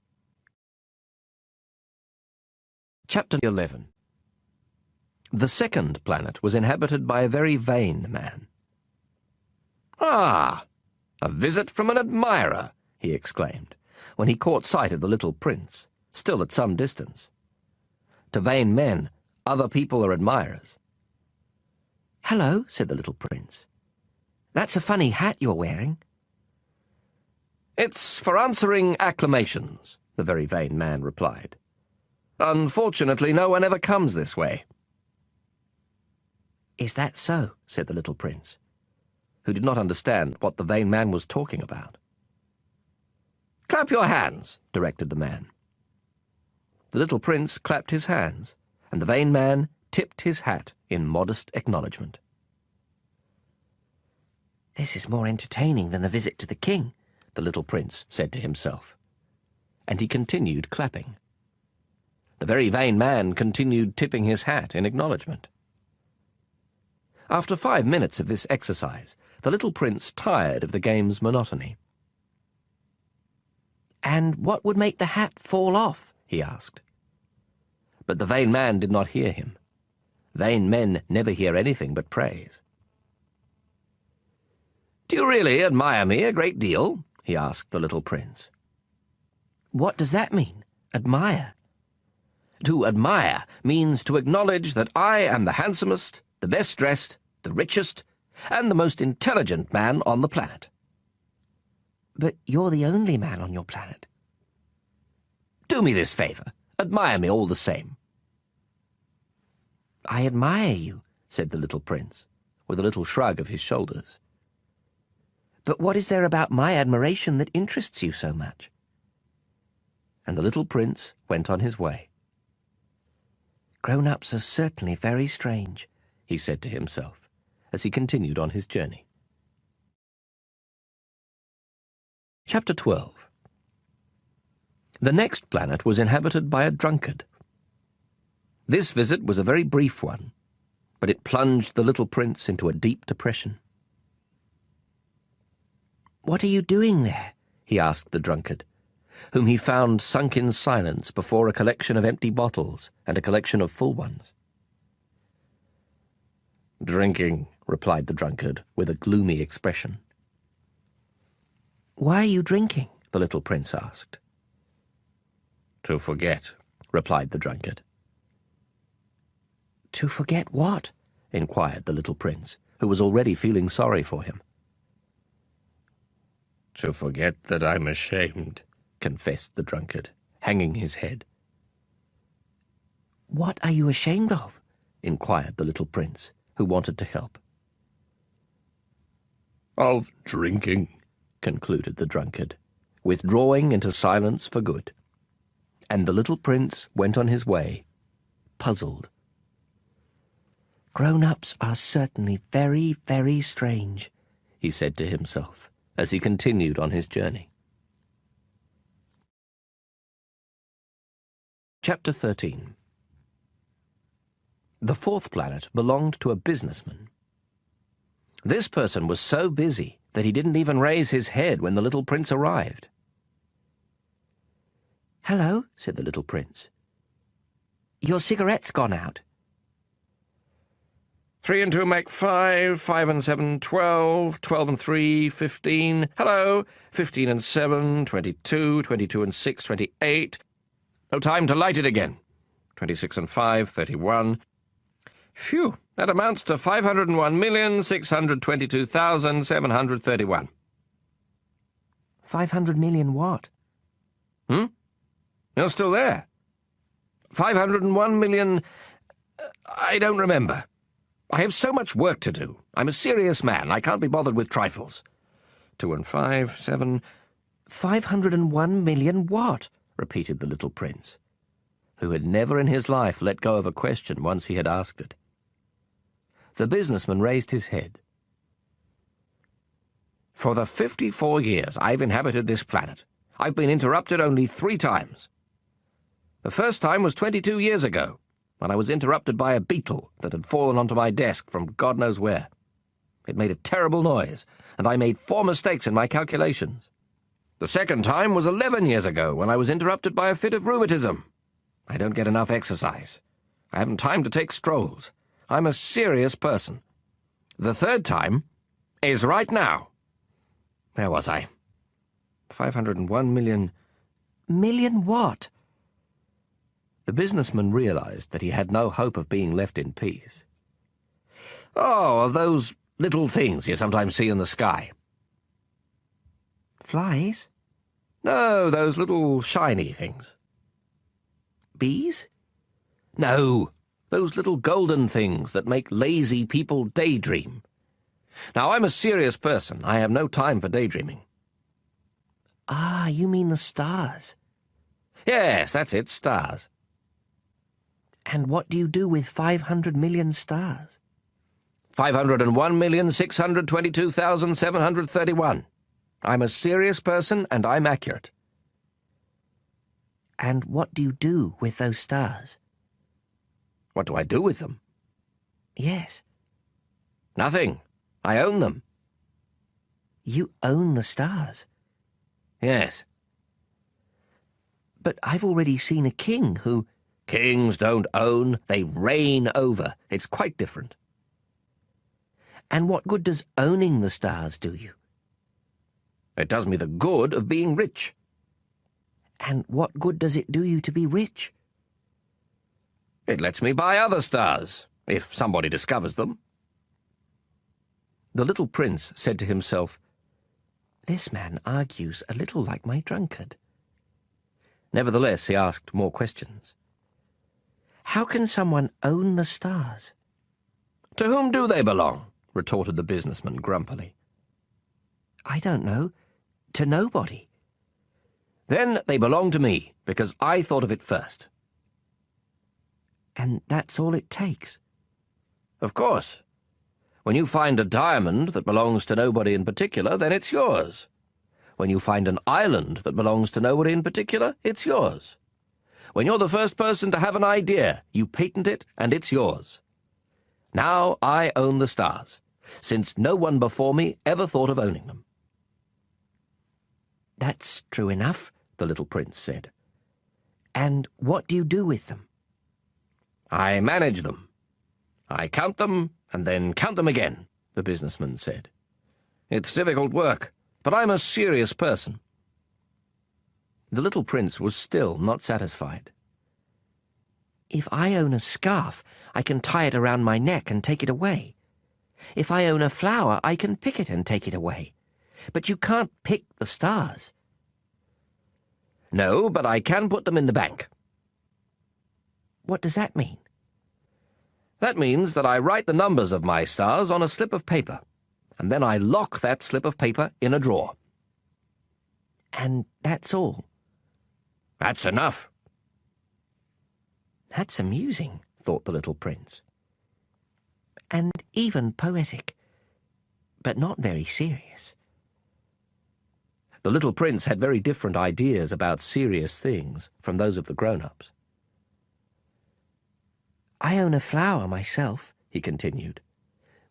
Chapter 11. The second planet was inhabited by a very vain man. "Ah, a visit from an admirer," he exclaimed, when he caught sight of the little prince, still at some distance. To vain men, other people are admirers.
"Hello," said the little prince. "That's a funny hat you're wearing."
"It's for answering acclamations," the very vain man replied. "Unfortunately, no one ever comes this way."
"Is that so?" said the little prince,
who did not understand what the vain man was talking about. "Clap your hands," directed the man. The little prince clapped his hands, and the vain man tipped his hat in modest acknowledgement.
"This is more entertaining than the visit to the king,"
the little prince said to himself, and he continued clapping. The very vain man continued tipping his hat in acknowledgement. After 5 minutes of this exercise, the little prince tired of the game's monotony.
"And what would make the hat fall off?" he asked.
But the vain man did not hear him. Vain men never hear anything but praise. "Do you really admire me a great deal?" he asked the little prince.
"What does that mean, admire?"
"To admire means to acknowledge that I am the handsomest, the best dressed, the richest, and the most intelligent man on the planet."
"But you're the only man on your planet."
"Do me this favour. Admire me all the same."
"I admire you,"
said the little prince, with a little shrug of his shoulders.
"But what is there about my admiration that interests you so much?"
And the little prince went on his way.
"Grown-ups are certainly very strange,"
he said to himself, as he continued on his journey. Chapter 12. The next planet was inhabited by a drunkard. This visit was a very brief one, but it plunged the little prince into a deep depression.
"What are you doing there?"
he asked the drunkard, whom he found sunk in silence before a collection of empty bottles and a collection of full ones. "Drinking," replied the drunkard, with a gloomy expression.
"Why are you drinking?"
the little prince asked. "To forget," replied the drunkard.
"To forget what?"
inquired the little prince, who was already feeling sorry for him. "To forget that I'm ashamed," confessed the drunkard, hanging his head.
"What are you ashamed of?"
inquired the little prince, who wanted to help.
"Of drinking,"
concluded the drunkard, withdrawing into silence for good. And the little prince went on his way, puzzled.
"Grown-ups are certainly very, very strange,"
he said to himself, as he continued on his journey. Chapter 13. The fourth planet belonged to a businessman. This person was so busy that he didn't even raise his head when the little prince arrived.
"Hello," said the little prince. "Your cigarette's gone out."
3 and 2 make 5, 5 and 7, 12, 12 and 3, 15. Hello, 15 and 7, 22, 22 and 6, 28. No time to light it again. 26 and 5, 31. Phew, that amounts to 501,622,731.
500 million what?
You're still there. 501 million... I don't remember. I have so much work to do. I'm a serious man. I can't be bothered with trifles. 2 and 5, 7...
501 million what?
repeated the little prince, who had never in his life let go of a question once he had asked it. The businessman raised his head.
For the 54 years I've inhabited this planet, I've been interrupted only 3 times. The first time was 22 years ago, when I was interrupted by a beetle that had fallen onto my desk from God knows where. It made a terrible noise, and I made 4 mistakes in my calculations. The second time was 11 years ago, when I was interrupted by a fit of rheumatism. I don't get enough exercise. I haven't time to take strolls. I'm a serious person. The third time is right now. Where was I? 501 million...
Million what?
The businessman realized that he had no hope of being left in peace.
Oh, of those little things you sometimes see in the sky.
Flies?
No, those little shiny things.
Bees?
No, those little golden things that make lazy people daydream. Now, I'm a serious person. I have no time for daydreaming.
Ah, you mean the stars.
Yes, that's it, stars.
And what do you do with 500 million stars?
501,622,731. I'm a serious person, and I'm accurate.
And what do you do with those stars?
What do I do with them?
Yes.
Nothing. I own them.
You own the stars?
Yes.
But I've already seen a king who...
Kings don't own, they reign over. It's quite different.
And what good does owning the stars do you?
It does me the good of being rich.
And what good does it do you to be rich?
It lets me buy other stars, if somebody discovers them.
The little prince said to himself,
This man argues a little like my drunkard.
Nevertheless, he asked more questions.
How can someone own the stars?
To whom do they belong? Retorted the businessman grumpily.
I don't know. To nobody.
Then they belong to me, because I thought of it first.
And that's all it takes?
Of course. When you find a diamond that belongs to nobody in particular, then it's yours. When you find an island that belongs to nobody in particular, it's yours. When you're the first person to have an idea, you patent it, and it's yours. Now I own the stars, since no one before me ever thought of owning them.
That's true enough,
the little prince said.
And what do you do with them?
I manage them. I count them, and then count them again, the businessman said. It's difficult work, but I'm a serious person.
The little prince was still not satisfied.
If I own a scarf, I can tie it around my neck and take it away. If I own a flower, I can pick it and take it away. But you can't pick the stars.
No, but I can put them in the bank.
What does that mean?
That means that I write the numbers of my stars on a slip of paper, and then I lock that slip of paper in a drawer.
And that's all?
That's enough.
That's amusing, thought the little prince. And even poetic, but not very serious.
The little prince had very different ideas about serious things from those of the grown-ups.
I own a flower myself, he continued,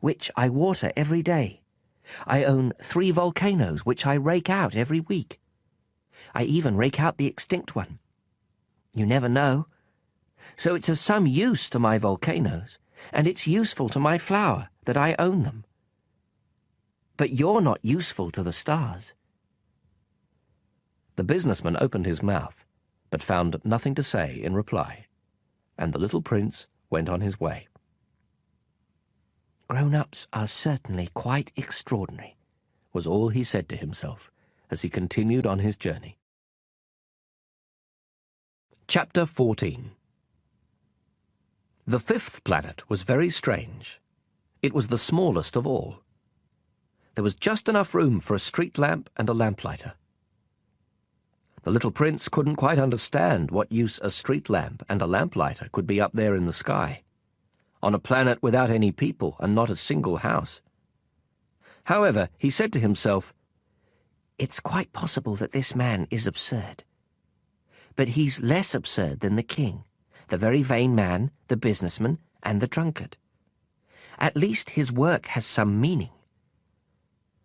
which I water every day. I own 3 volcanoes which I rake out every week. I even rake out the extinct one. You never know. So it's of some use to my volcanoes, and it's useful to my flower that I own them. But you're not useful to the stars.
The businessman opened his mouth, but found nothing to say in reply, and the little prince went on his way.
Grown-ups are certainly quite extraordinary,
was all he said to himself as he continued on his journey. Chapter 14. The fifth planet was very strange. It was the smallest of all. There was just enough room for a street lamp and a lamplighter. The little prince couldn't quite understand what use a street lamp and a lamplighter could be up there in the sky, on a planet without any people and not a single house. However, he said to himself,
It's quite possible that this man is absurd. But he's less absurd than the king, the very vain man, the businessman, and the drunkard. At least his work has some meaning.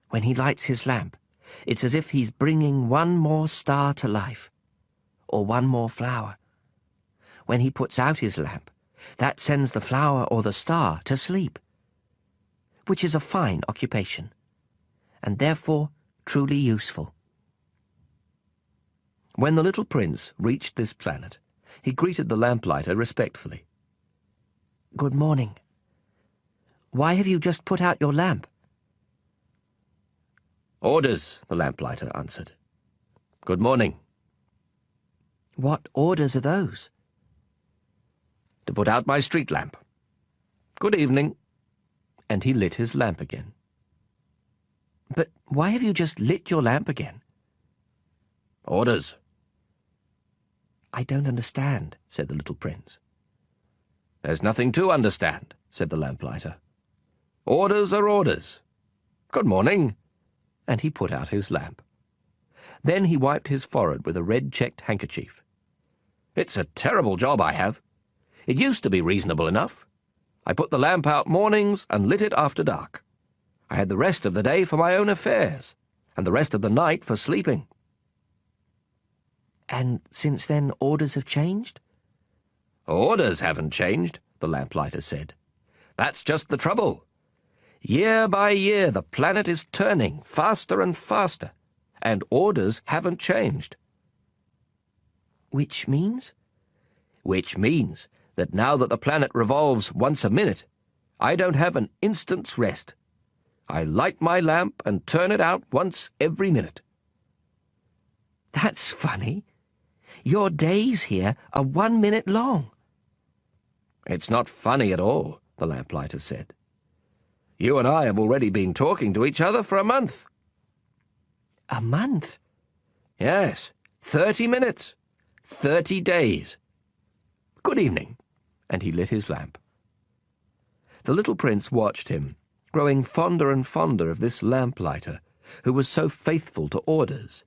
When he lights his lamp, it's as if he's bringing one more star to life, or one more flower. When he puts out his lamp, that sends the flower or the star to sleep, which is a fine occupation, and therefore truly useful.
When the little prince reached this planet, he greeted the lamplighter respectfully.
Good morning. Why have you just put out your lamp?
Orders, the lamplighter answered. Good morning.
What orders are those?
To put out my street lamp. Good evening. And he lit his lamp again.
But why have you just lit your lamp again?
Orders.
I don't understand, said the little prince.
There's nothing to understand, said the lamplighter. Orders are orders. Good morning. And he put out his lamp. Then he wiped his forehead with a red-checked handkerchief. It's a terrible job I have. It used to be reasonable enough. I put the lamp out mornings and lit it after dark. I had the rest of the day for my own affairs, and the rest of the night for sleeping.
And since then orders have changed?
Orders haven't changed, the lamplighter said. That's just the trouble. Year by year the planet is turning faster and faster, and orders haven't changed.
Which means?
Which means that now that the planet revolves once a minute, I don't have an instant's rest. I light my lamp and turn it out once every minute.
That's funny. Your days here are 1 minute long.
It's not funny at all, the lamplighter said. You and I have already been talking to each other for a month.
A month?
Yes, 30 minutes. 30 days. Good evening. And he lit his lamp. The little prince watched him, growing fonder and fonder of this lamplighter, who was so faithful to orders.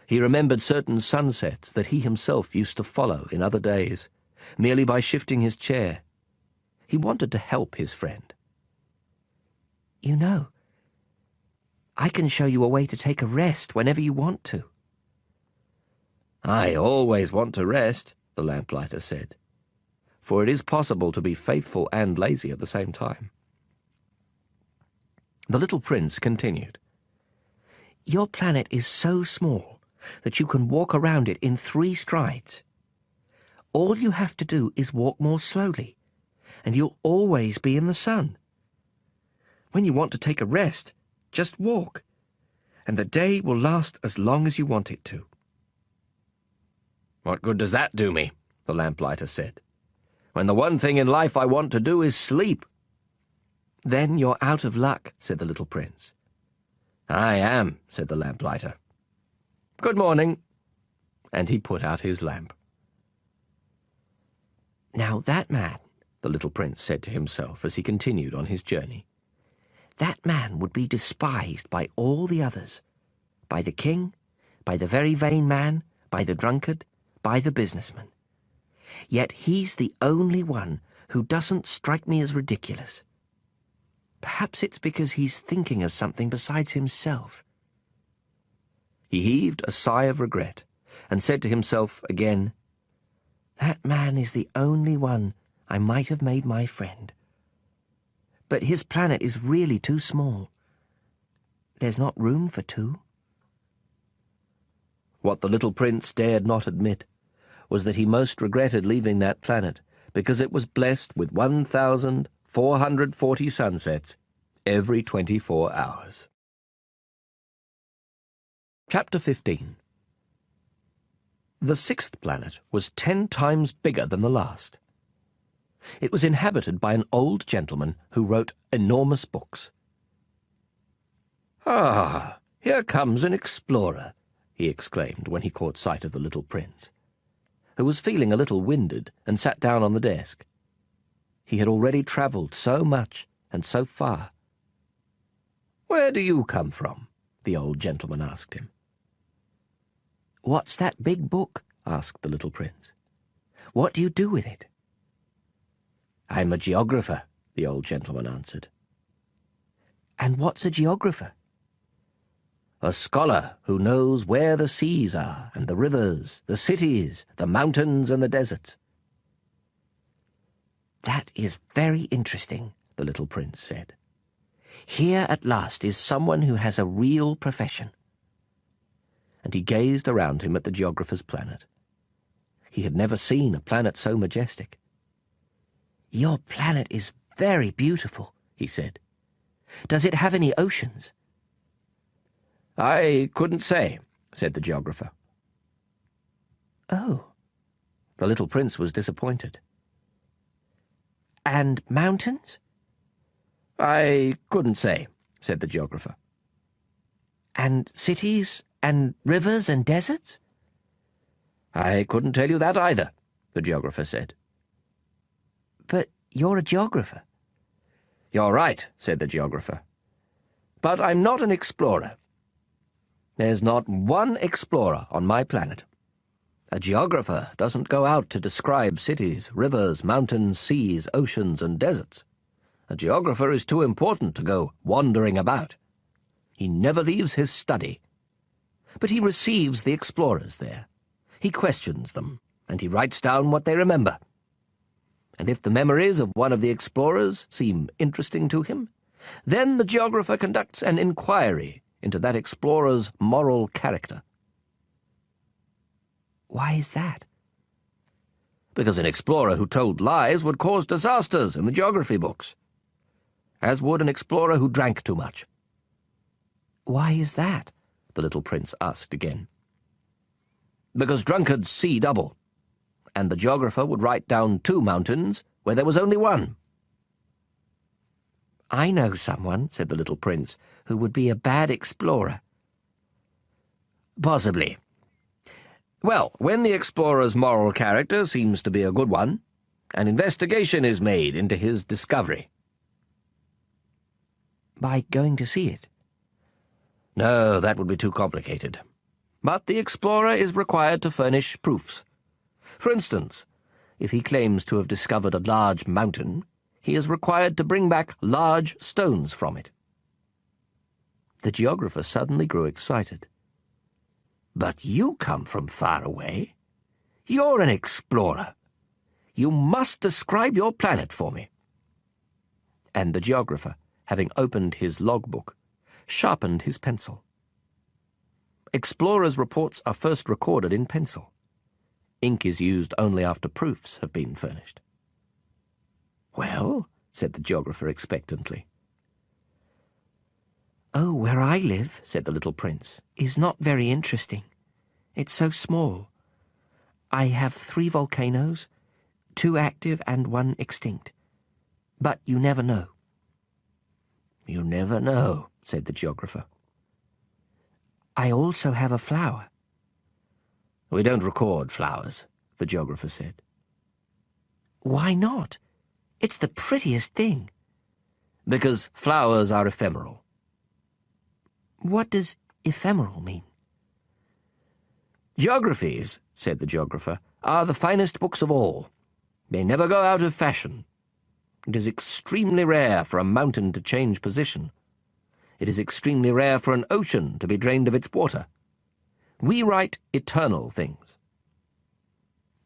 He remembered certain sunsets that he himself used to follow in other days, merely by shifting his chair. He wanted to help his friend.
You know, I can show you a way to take a rest whenever you want to.
I always want to rest, the lamplighter said, for it is possible to be faithful and lazy at the same time. The little prince continued.
Your planet is so small that you can walk around it in 3 strides. All you have to do is walk more slowly, and you'll always be in the sun. When you want to take a rest, just walk, and the day will last as long as you want it to.
What good does that do me? The lamplighter said, when the one thing in life I want to do is sleep.
Then you're out of luck, said the little prince.
I am, said the lamplighter. Good morning. And he put out his lamp.
Now that man,
the little prince said to himself as he continued on his journey,
that man would be despised by all the others, by the king, by the very vain man, by the drunkard, by the businessman. Yet he's the only one who doesn't strike me as ridiculous. Perhaps it's because he's thinking of something besides himself.
He heaved a sigh of regret and said to himself again,
That man is the only one I might have made my friend. But his planet is really too small. There's not room for 2.
What the little prince dared not admit was that he most regretted leaving that planet because it was blessed with 1,440 sunsets every 24 hours. Chapter 15. The sixth planet was 10 times bigger than the last. It was inhabited by an old gentleman who wrote enormous books. "Ah, here comes an explorer," he exclaimed when he caught sight of the little prince, who was feeling a little winded and sat down on the desk. He had already travelled so much and so far. "Where do you come from?" the old gentleman asked him.
What's that big book? Asked the little prince. What do you do with it?
"I'm a geographer," the old gentleman answered.
And what's a geographer?
"A scholar who knows where the seas are, and the rivers, the cities, the mountains and the deserts."
That is very interesting, the little prince said. Here at last is someone who has a real profession.
And he gazed around him at the geographer's planet. He had never seen a planet so majestic.
Your planet is very beautiful, he said. Does it have any oceans?
"I couldn't say," said the geographer.
Oh.
The little prince was disappointed.
And mountains?
"I couldn't say," said the geographer.
And cities and rivers and deserts?
"I couldn't tell you that either," the geographer said.
But you're a geographer.
"You're right," said the geographer. "But I'm not an explorer. There's not one explorer on my planet. A geographer doesn't go out to describe cities, rivers, mountains, seas, oceans, and deserts. A geographer is too important to go wandering about. He never leaves his study. But he receives the explorers there. He questions them, and he writes down what they remember. And if the memories of one of the explorers seem interesting to him, then the geographer conducts an inquiry into that explorer's moral character."
Why is that?
"Because an explorer who told lies would cause disasters in the geography books, as would an explorer who drank too much."
Why is that?
The little prince asked again. "Because drunkards see double, and the geographer would write down 2 mountains where there was only 1.
I know someone, said the little prince, who would be a bad explorer.
"Possibly. Well, when the explorer's moral character seems to be a good one, an investigation is made into his discovery."
By going to see it?
"No, that would be too complicated. But the explorer is required to furnish proofs. For instance, if he claims to have discovered a large mountain, he is required to bring back large stones from it." The geographer suddenly grew excited. "But you come from far away. You're an explorer. You must describe your planet for me." And the geographer, having opened his logbook, sharpened his pencil. Explorers' reports are first recorded in pencil. Ink is used only after proofs have been furnished. "Well," said the geographer expectantly.
"Oh, where I live," said the little prince, "is not very interesting. It's so small. I have 3 volcanoes, 2 active and 1 extinct. But you never know."
"You never know," said the geographer.
"I also have a flower."
"We don't record flowers," the geographer said.
"Why not? It's the prettiest thing."
"Because flowers are ephemeral."
What does ephemeral mean?
"Geographies," said the geographer, "are the finest books of all. They never go out of fashion. It is extremely rare for a mountain to change position. It is extremely rare for an ocean to be drained of its water. We write eternal things."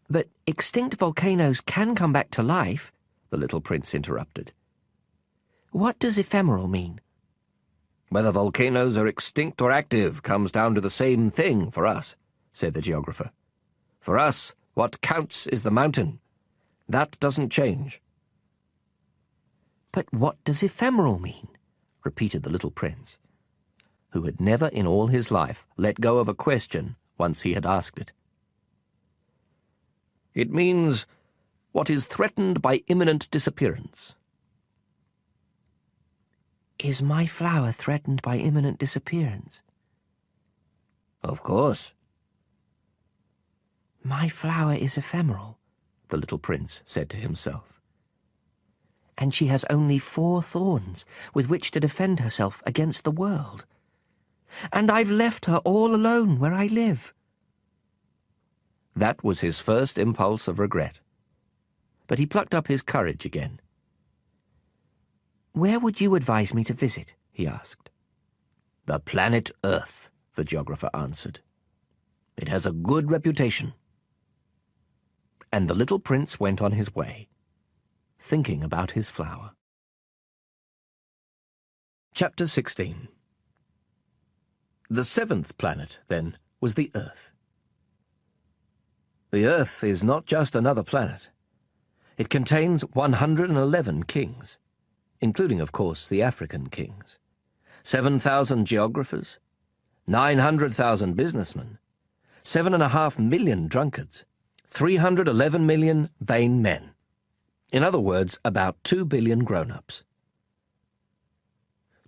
"But extinct volcanoes can come back to life,"
the little prince interrupted.
"What does ephemeral mean?"
"Whether volcanoes are extinct or active comes down to the same thing for us," said the geographer. "For us, what counts is the mountain. That doesn't change."
"But what does ephemeral mean?"
repeated the little prince, who had never in all his life let go of a question once he had asked it. It means what is threatened by imminent disappearance.
Is my flower threatened by imminent disappearance?
Of course.
My flower is ephemeral,
the little prince said to himself.
And she has only 4 thorns with which to defend herself against the world. And I've left her all alone where I live.
That was his first impulse of regret. But he plucked up his courage again.
Where would you advise me to visit? He asked.
The planet Earth, the geographer answered. It has a good reputation. And the little prince went on his way, thinking about his flower. Chapter 16. The 7th planet, then, was the Earth. The Earth is not just another planet. It contains 111 kings, including, of course, the African kings, 7,000 geographers, 900,000 businessmen, 7.5 million drunkards, 311 million vain men. In other words, about 2 billion grown-ups.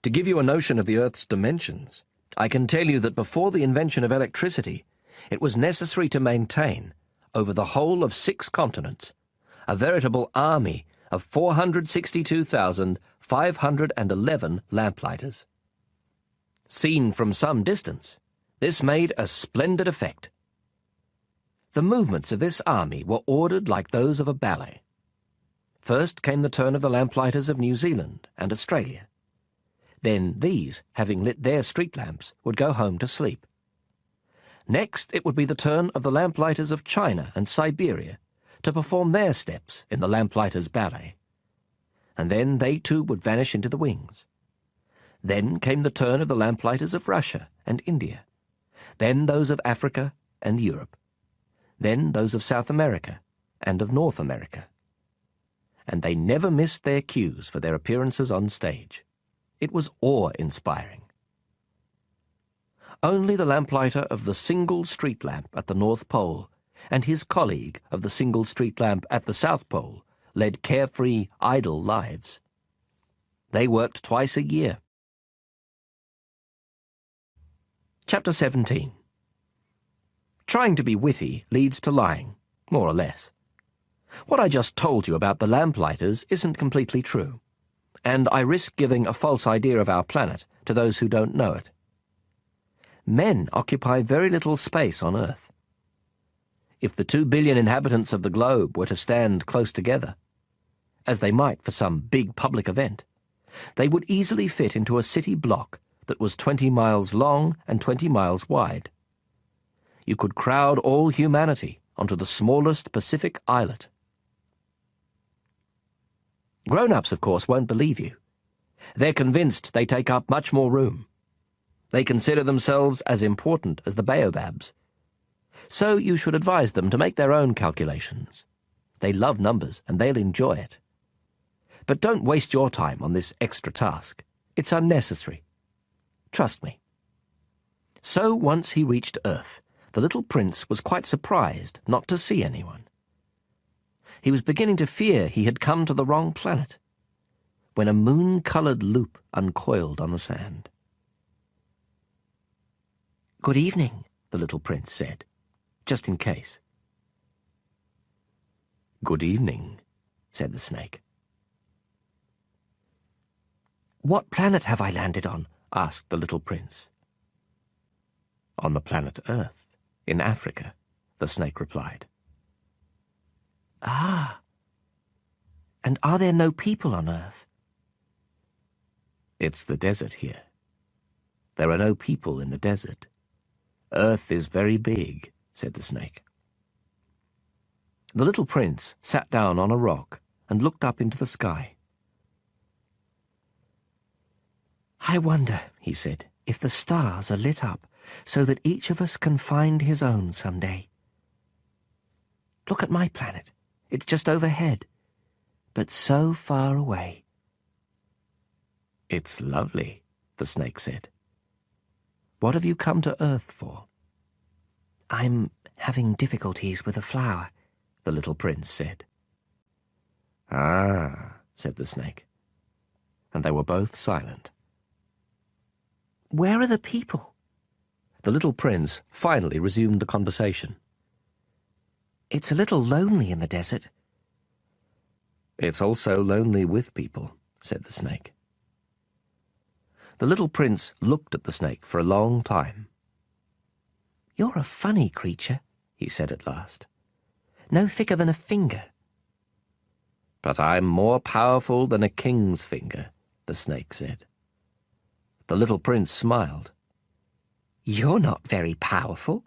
To give you a notion of the Earth's dimensions, I can tell you that before the invention of electricity, it was necessary to maintain, over the whole of 6 continents, a veritable army of 462,511 lamplighters. Seen from some distance, this made a splendid effect. The movements of this army were ordered like those of a ballet. First came the turn of the lamplighters of New Zealand and Australia. Then these, having lit their street lamps, would go home to sleep. Next it would be the turn of the lamplighters of China and Siberia to perform their steps in the lamplighters' ballet. And then they too would vanish into the wings. Then came the turn of the lamplighters of Russia and India. Then those of Africa and Europe. Then those of South America and of North America. And they never missed their cues for their appearances on stage. It was awe-inspiring. Only the lamplighter of the single street lamp at the North Pole and his colleague of the single street lamp at the South Pole led carefree, idle lives. They worked twice a year. Chapter 17. Trying to be witty leads to lying, more or less. What I just told you about the lamplighters isn't completely true, and I risk giving a false idea of our planet to those who don't know it. Men occupy very little space on Earth. If the 2 billion inhabitants of the globe were to stand close together, as they might for some big public event, they would easily fit into a city block that was 20 miles long and 20 miles wide. You could crowd all humanity onto the smallest Pacific islet. Grown-ups, of course, won't believe you. They're convinced they take up much more room. They consider themselves as important as the baobabs. So you should advise them to make their own calculations. They love numbers, and they'll enjoy it. But don't waste your time on this extra task. It's unnecessary. Trust me. So once he reached Earth, the little prince was quite surprised not to see anyone. He was beginning to fear he had come to the wrong planet, when a moon-coloured loop uncoiled on the sand. "Good evening," the little prince said, just in case. "Good evening," said the snake. "What planet have I landed on?" asked the little prince. "On the planet Earth, in Africa," the snake replied. "Ah. And are there no people on Earth?" "It's the desert here. There are no people in the desert. Earth is very big," said the snake. The little prince sat down on a rock and looked up into the sky. "I wonder," he said, "if the stars are lit up so that each of us can find his own some day. Look at my planet. It's just overhead, but so far away." "It's lovely," the snake said. "What have you come to Earth for?" "I'm having difficulties with a flower," the little prince said. Ah, said the snake, and they were both silent.
Where are the people?
The little prince finally resumed the conversation.
It's a little lonely in the desert.
It's also lonely with people, said the snake. The little prince looked at the snake for a long time.
You're a funny creature, he said at last. No thicker than a finger.
But I'm more powerful than a king's finger, the snake said. The little prince smiled.
You're not very powerful.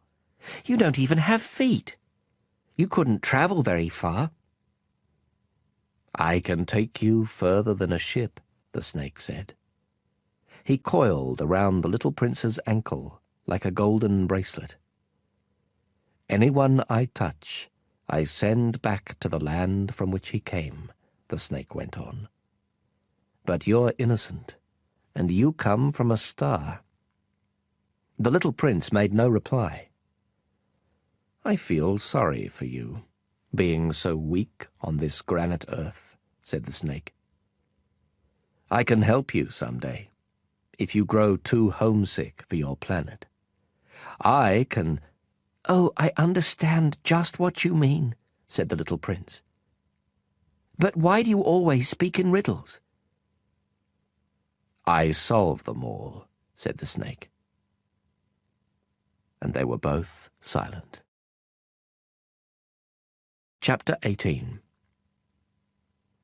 You don't even have feet. You couldn't travel very far.
I can take you further than a ship, the snake said. He coiled around the little prince's ankle like a golden bracelet. Anyone I touch, I send back to the land from which he came, the snake went on. But you're innocent, and you come from a star. The little prince made no reply. I feel sorry for you, being so weak on this granite earth, said the snake. I can help you some day, if you grow too homesick for your planet. I can—
Oh, I understand just what you mean, said the little prince. But why do you always speak in riddles?
I solve them all, said the snake. And they were both silent. Chapter 18.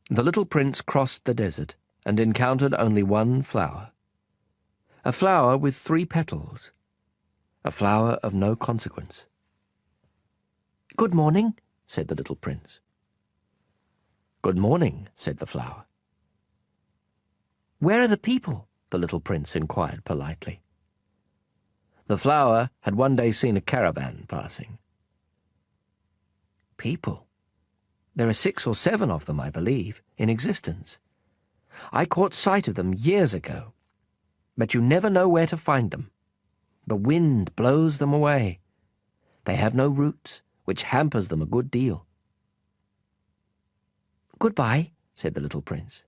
The little prince crossed the desert and encountered only one flower. A flower with 3 petals. A flower of no consequence.
Good morning,
said the little prince. Good morning, said the flower.
Where are the people?
The little prince inquired politely. The flower had one day seen a caravan passing.
People? There are 6 or 7 of them, I believe, in existence. I caught sight of them years ago, but you never know where to find them. The wind blows them away. They have no roots, which hampers them a good deal. Goodbye, said the little prince.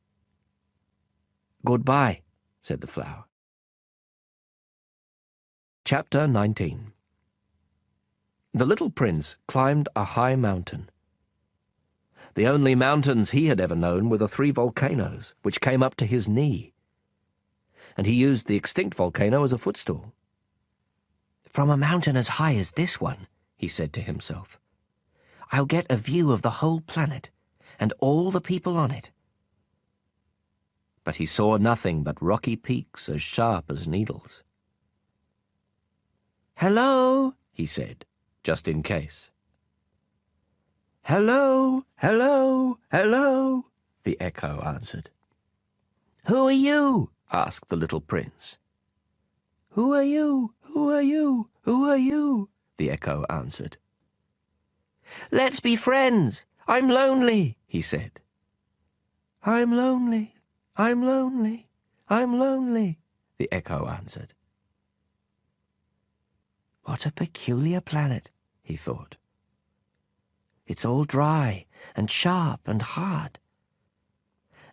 Goodbye, said the flower. Chapter 19. The little prince climbed a high mountain. The only mountains he had ever known were the 3 volcanoes, which came up to his knee. And he used the extinct volcano as a footstool.
From a mountain as high as this one, he said to himself, I'll get a view of the whole planet and all the people on it.
But he saw nothing but rocky peaks as sharp as needles.
Hello,
he said, just in case.
Hello, hello, hello,
the echo answered.
Who are you?
Asked the little prince.
Who are you? Who are you? Who are you?
The echo answered.
Let's be friends. I'm lonely, he said. I'm lonely. I'm lonely. I'm lonely, the echo answered. What a peculiar planet, he thought. It's all dry and sharp and hard.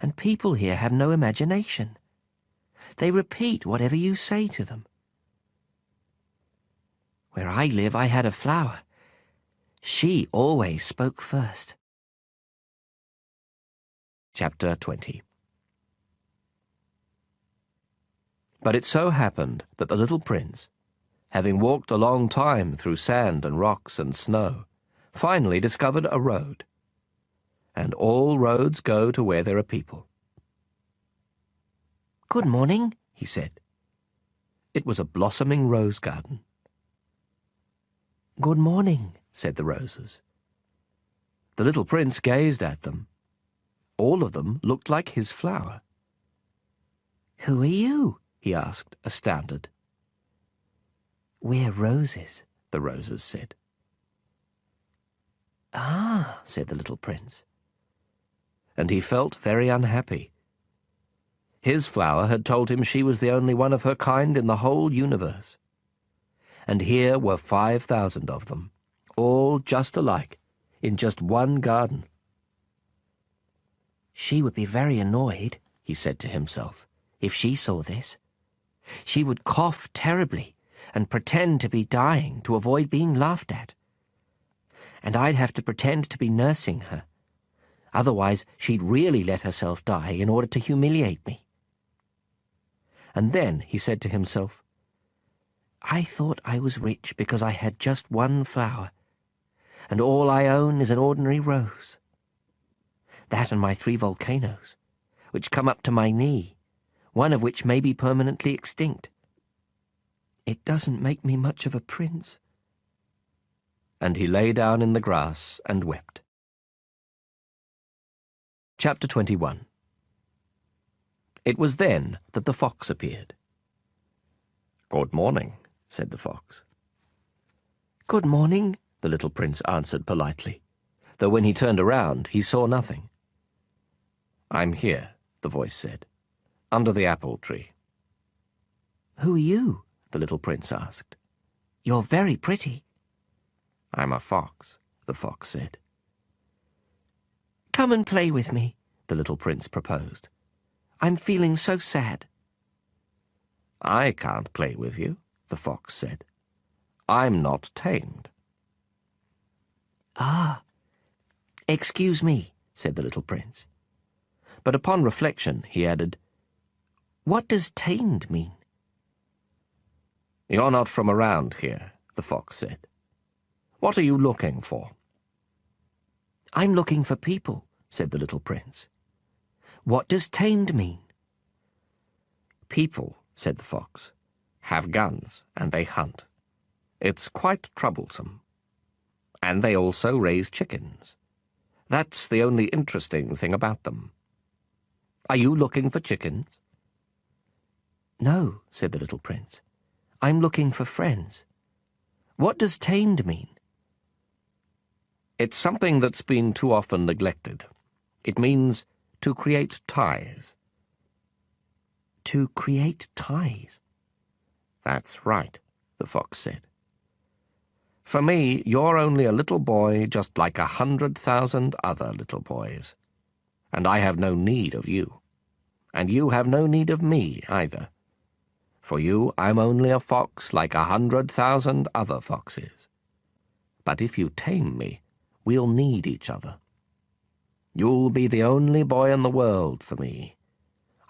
And people here have no imagination. They repeat whatever you say to them. Where I live, I had a flower. She always spoke first.
Chapter 20. But it so happened that the little prince, having walked a long time through sand and rocks and snow, finally discovered a road. And all roads go to where there are people.
Good morning, he said.
It was a blossoming rose garden.
Good morning,
said the roses. The little prince gazed at them. All of them looked like his flower.
Who are you?
He asked, astounded.
We're roses,
the roses said.
Ah, said the little prince.
And he felt very unhappy. His flower had told him she was the only one of her kind in the whole universe. And here were 5,000 of them, all just alike, in just one garden.
She would be very annoyed, he said to himself, if she saw this. She would cough terribly and pretend to be dying to avoid being laughed at. And I'd have to pretend to be nursing her. Otherwise, she'd really let herself die in order to humiliate me. And then he said to himself, I thought I was rich because I had just one flower, and all I own is an ordinary rose. That and my 3 volcanoes, which come up to my knee, one of which may be permanently extinct. It doesn't make me much of a prince.
And he lay down in the grass and wept. Chapter 21. It was then that the fox appeared. "Good morning," said the fox.
Good morning,
The little prince answered politely, though when he turned around he saw nothing. "I'm here," the voice said, "under the apple tree."
Who are you?
The little prince asked.
You're very pretty.
"I'm a fox," the fox said.
Come and play with me,
The little prince proposed.
I'm feeling so sad.
"I can't play with you," the fox said. "I'm not tamed."
Ah, excuse me, said the little prince.
But upon reflection he added,
What does tamed mean?
"You're not from around here," the fox said. "What are you looking for?"
I'm looking for people, said the little prince. What does tamed mean?
"People," said the fox, "have guns and they hunt. It's quite troublesome. And they also raise chickens. That's the only interesting thing about them. Are you looking for chickens?"
No, said the little prince. I'm looking for friends. What does tamed mean?
It's something that's been too often neglected. It means to create ties.
To create ties.
"That's right," the fox said. "For me, you're only a little boy just like 100,000 other little boys. And I have no need of you. And you have no need of me either. For you, I'm only a fox like 100,000 other foxes. But if you tame me, we'll need each other. You'll be the only boy in the world for me.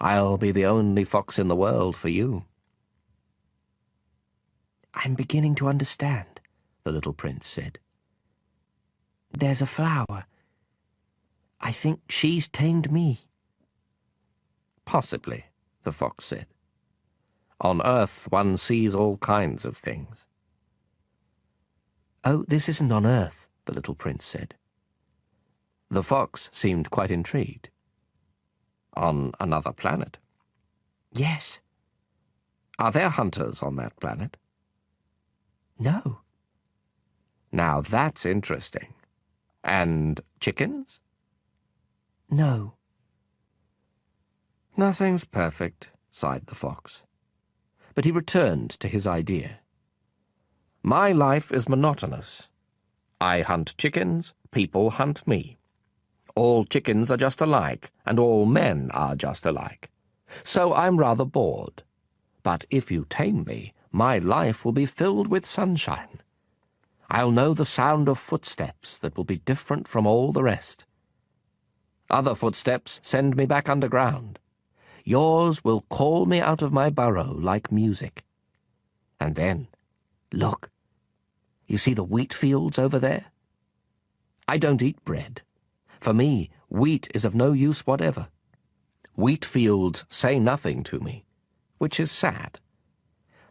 I'll be the only fox in the world for you."
I'm beginning to understand, the little prince said. There's a flower. I think she's tamed me.
"Possibly," the fox said. "On Earth one sees all kinds of things."
Oh, this isn't on Earth, the little prince said.
The fox seemed quite intrigued. "On another planet?
Yes.
Are there hunters on that planet?"
No.
"Now that's interesting. And chickens?"
No.
"Nothing's perfect," sighed the fox. But he returned to his idea. "My life is monotonous. I hunt chickens, people hunt me. All chickens are just alike, and all men are just alike. So I'm rather bored. But if you tame me, my life will be filled with sunshine. I'll know the sound of footsteps that will be different from all the rest. Other footsteps send me back underground. Yours will call me out of my burrow like music. And then, look, you see the wheat fields over there? I don't eat bread. For me, wheat is of no use whatever. Wheat fields say nothing to me, which is sad.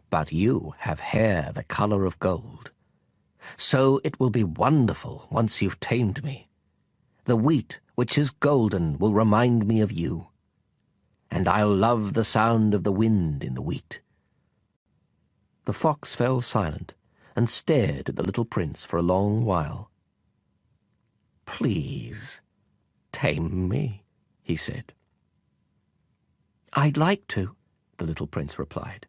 But you have hair the color of gold. So it will be wonderful once you've tamed me. The wheat, which is golden, will remind me of you. And I'll love the sound of the wind in the wheat." The fox fell silent and stared at the little prince for a long while. "Please, tame me," he said.
I'd like to, the little prince replied.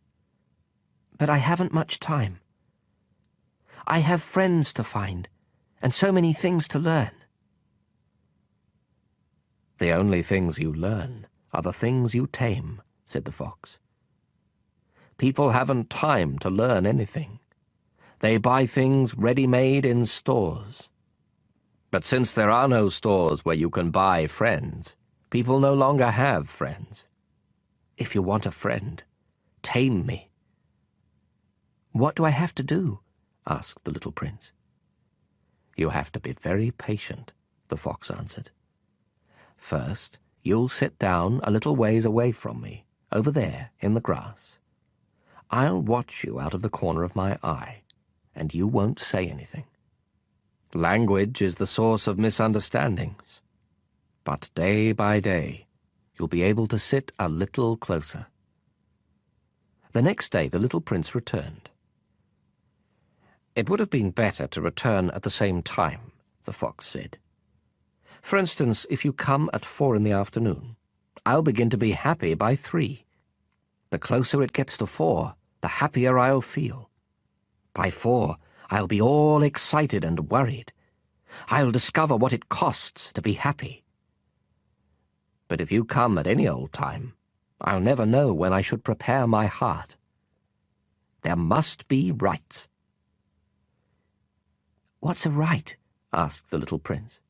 But I haven't much time. I have friends to find, and so many things to learn.
The only things you learn are the things you tame, said the fox. People haven't time to learn anything. They buy things ready-made in stores. But since there are no stores where you can buy friends, people no longer have friends.
If you want a friend, tame me. What do I have to do? Asked the little prince.
You have to be very patient, the fox answered. First, you'll sit down a little ways away from me, over there in the grass. I'll watch you out of the corner of my eye, and you won't say anything. Language is the source of misunderstandings. But day by day, you'll be able to sit a little closer. The next day the little prince returned. It would have been better to return at the same time, the fox said. For instance, if you come at 4 in the afternoon, I'll begin to be happy by 3. The closer it gets to 4, the happier I'll feel. By 4, I'll be all excited and worried. I'll discover what it costs to be happy. But if you come at any old time, I'll never know when I should prepare my heart. There must be rights.
What's a right? Asked the little prince.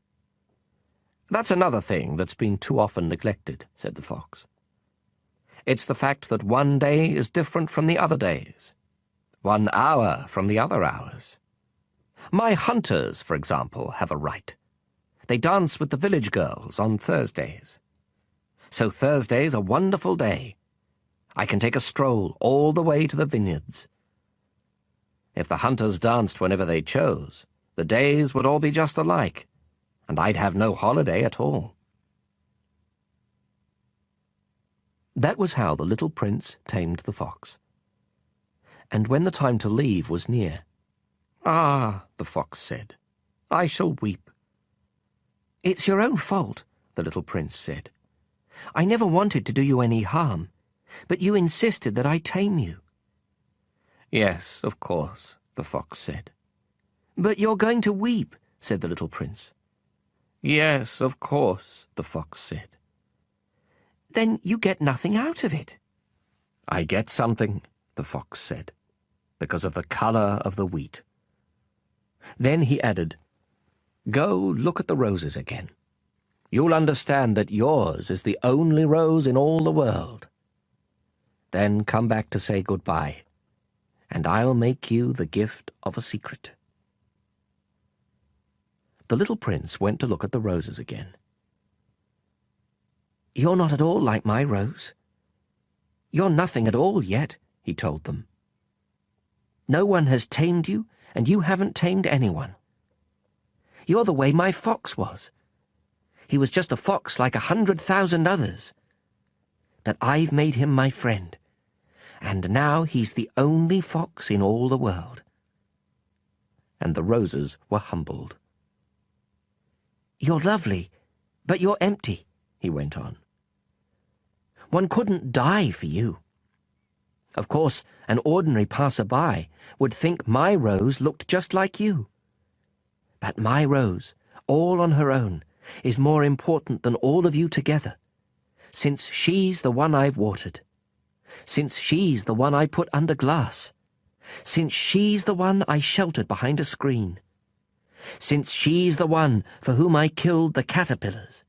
That's another thing that's been too often neglected, said the fox. It's the fact that one day is different from the other days, 1 hour from the other hours. My hunters, for example, have a right. They dance with the village girls on Thursdays. So Thursday's a wonderful day. I can take a stroll all the way to the vineyards. If the hunters danced whenever they chose, the days would all be just alike, and I'd have no holiday at all.
That was how the little prince tamed the fox. And when the time to leave was near,
"Ah," the fox said, "I shall weep."
"It's your own fault," the little prince said. "I never wanted to do you any harm, but you insisted that I tame you."
"Yes, of course," the fox said.
"But you're going to weep," said the little prince.
"Yes, of course," the fox said.
"Then you get nothing out of it."
"I get something," the fox said, "because of the colour of the wheat." Then he added, "Go look at the roses again. You'll understand that yours is the only rose in all the world. Then come back to say goodbye, and I'll make you the gift of a secret." The little prince went to look at the roses again.
"You're not at all like my rose. You're nothing at all yet," he told them. "No one has tamed you, and you haven't tamed anyone. You're the way my fox was. He was just a fox like 100,000 others. But I've made him my friend, and now he's the only fox in all the world."
And the roses were humbled.
"You're lovely, but you're empty," he went on. "One couldn't die for you. Of course, an ordinary passer-by would think my rose looked just like you. But my rose, all on her own, is more important than all of you together, since she's the one I've watered, since she's the one I put under glass, since she's the one I sheltered behind a screen, since she's the one for whom I killed the caterpillars,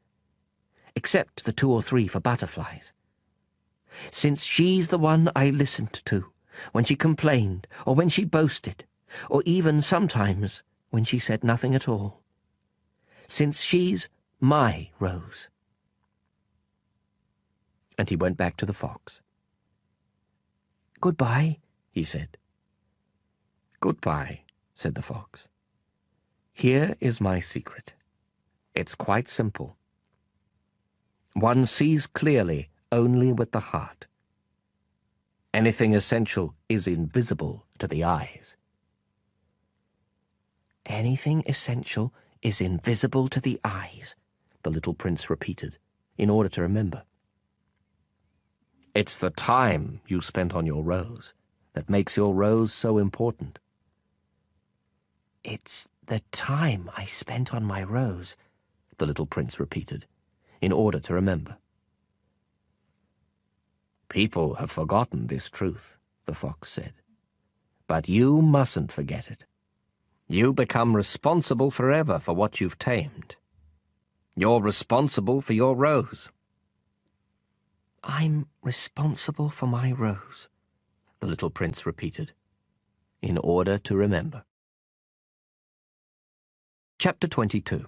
except the 2 or 3 for butterflies, since she's the one I listened to when she complained or when she boasted, or even sometimes when she said nothing at all, since she's my rose." And he went back to the fox. "Goodbye," he said.
"Goodbye," said the fox. "Here is my secret. It's quite simple. One sees clearly only with the heart. Anything essential is invisible to the eyes."
"Anything essential is invisible to the eyes," the little prince repeated, in order to remember.
It's the time you spent on your rose that makes your rose so important.
"It's The time I spent on my rose, the little prince repeated, in order to remember.
People have forgotten this truth, the fox said. But you mustn't forget it. You become responsible forever for what you've tamed. You're responsible for your rose.
I'm responsible for my rose, the little prince repeated, in order to remember.
Chapter 22.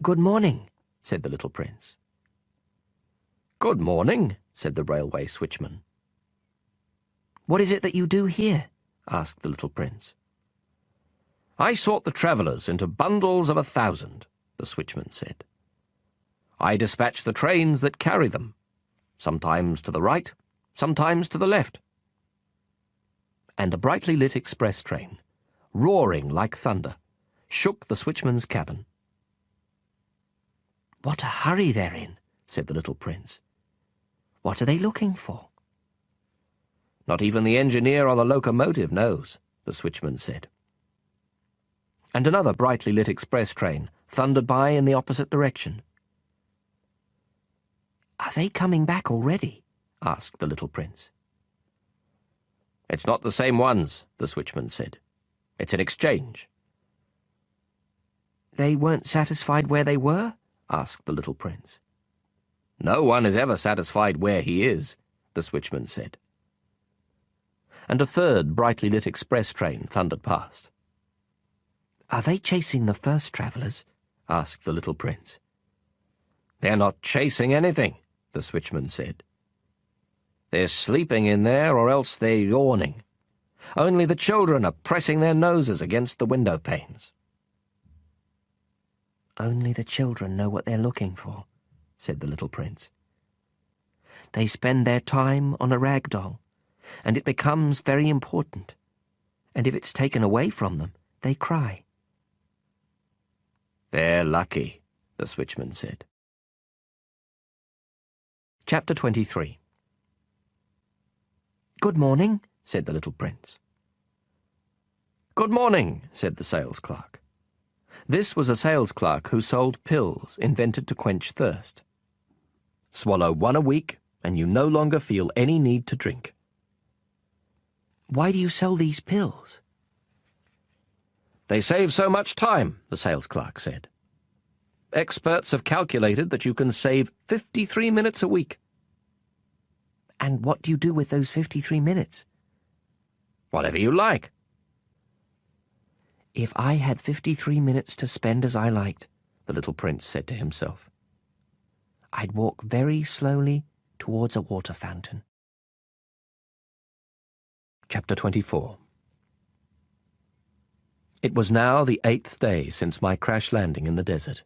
Good morning, said the little prince.
Good morning, said the railway switchman.
What is it that you do here? Asked the little prince.
I sort the travellers into bundles of 1,000, the switchman said. I dispatch the trains that carry them, sometimes to the right, sometimes to the left. And a brightly lit express train, roaring like thunder, shook the switchman's cabin.
What a hurry they're in, said the little prince. What are they looking for?
Not even the engineer on the locomotive knows, the switchman said. And another brightly lit express train thundered by in the opposite direction.
Are they coming back already? Asked the little prince.
It's not the same ones, the switchman said. It's an exchange.
They weren't satisfied where they were? Asked the little prince.
No one is ever satisfied where he is, the switchman said. And a third brightly lit express train thundered past.
Are they chasing the first travellers? Asked the little prince.
They're not chasing anything, the switchman said. They're sleeping in there, or else they're yawning. Only the children are pressing their noses against the window panes.
Only the children know what they're looking for, said the little prince. They spend their time on a rag doll, and it becomes very important. And if it's taken away from them, they cry.
They're lucky, the switchman said. Chapter 23.
Good morning, said the little prince.
Good morning, said the sales clerk. This was a sales clerk who sold pills invented to quench thirst. Swallow one a week, and you no longer feel any need to drink.
Why do you sell these pills?
They save so much time, the sales clerk said. Experts have calculated that you can save 53 minutes a week.
And what do you do with those 53 minutes?
Whatever you like.
If I had 53 minutes to spend as I liked, the little prince said to himself, I'd walk very slowly towards a water fountain.
Chapter 24. It was now the 8th day since my crash landing in the desert,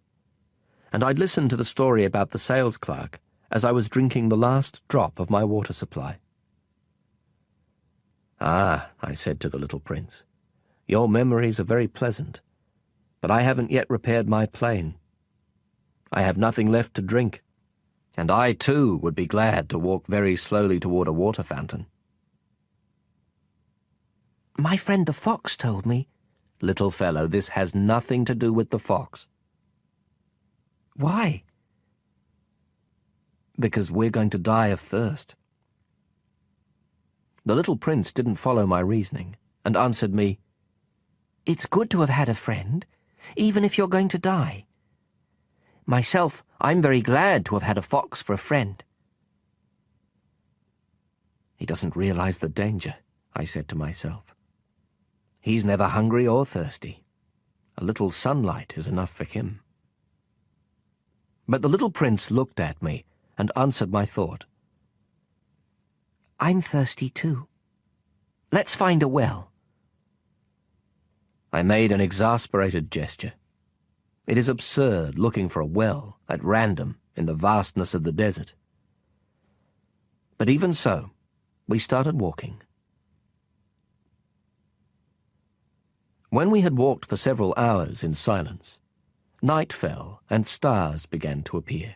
and I'd listened to the story about the sales clerk as I was drinking the last drop of my water supply. Ah, I said to the little prince, your memories are very pleasant, but I haven't yet repaired my plane. I have nothing left to drink, and I too would be glad to walk very slowly toward a water fountain.
My friend the fox told me.
Little fellow, this has nothing to do with the fox.
Why?
Because we're going to die of thirst. The little prince didn't follow my reasoning, and answered me,
It's good to have had a friend, even if you're going to die. Myself, I'm very glad to have had a fox for a friend.
He doesn't realize the danger, I said to myself. He's never hungry or thirsty. A little sunlight is enough for him. But the little prince looked at me and answered my thought.
I'm thirsty too. Let's find a well.
I made an exasperated gesture. It is absurd looking for a well at random in the vastness of the desert. But even so, we started walking. When we had walked for several hours in silence, night fell and stars began to appear.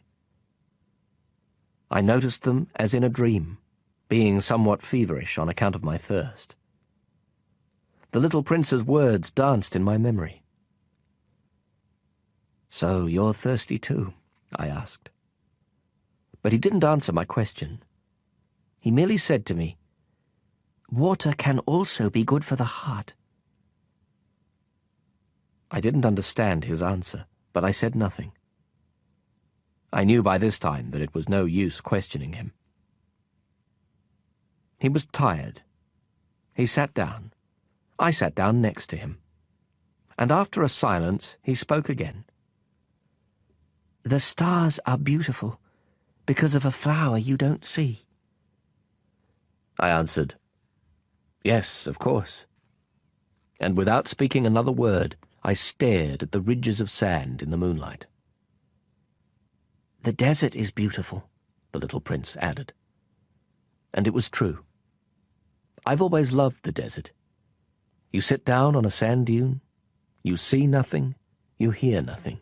I noticed them as in a dream, being somewhat feverish on account of my thirst. The little prince's words danced in my memory. "So you're thirsty too?" I asked. But he didn't answer my question. He merely said to me, "Water can also be good for the heart." I didn't understand his answer, but I said nothing. I knew by this time that it was no use questioning him. He was tired. He sat down. I sat down next to him. And after a silence, he spoke again. "The stars are beautiful because of a flower you don't see." I answered, "Yes, of course." And without speaking another word, I stared at the ridges of sand in the moonlight. "The desert is beautiful," the little prince added. And it was true. I've always loved the desert. You sit down on a sand dune, you see nothing, you hear nothing.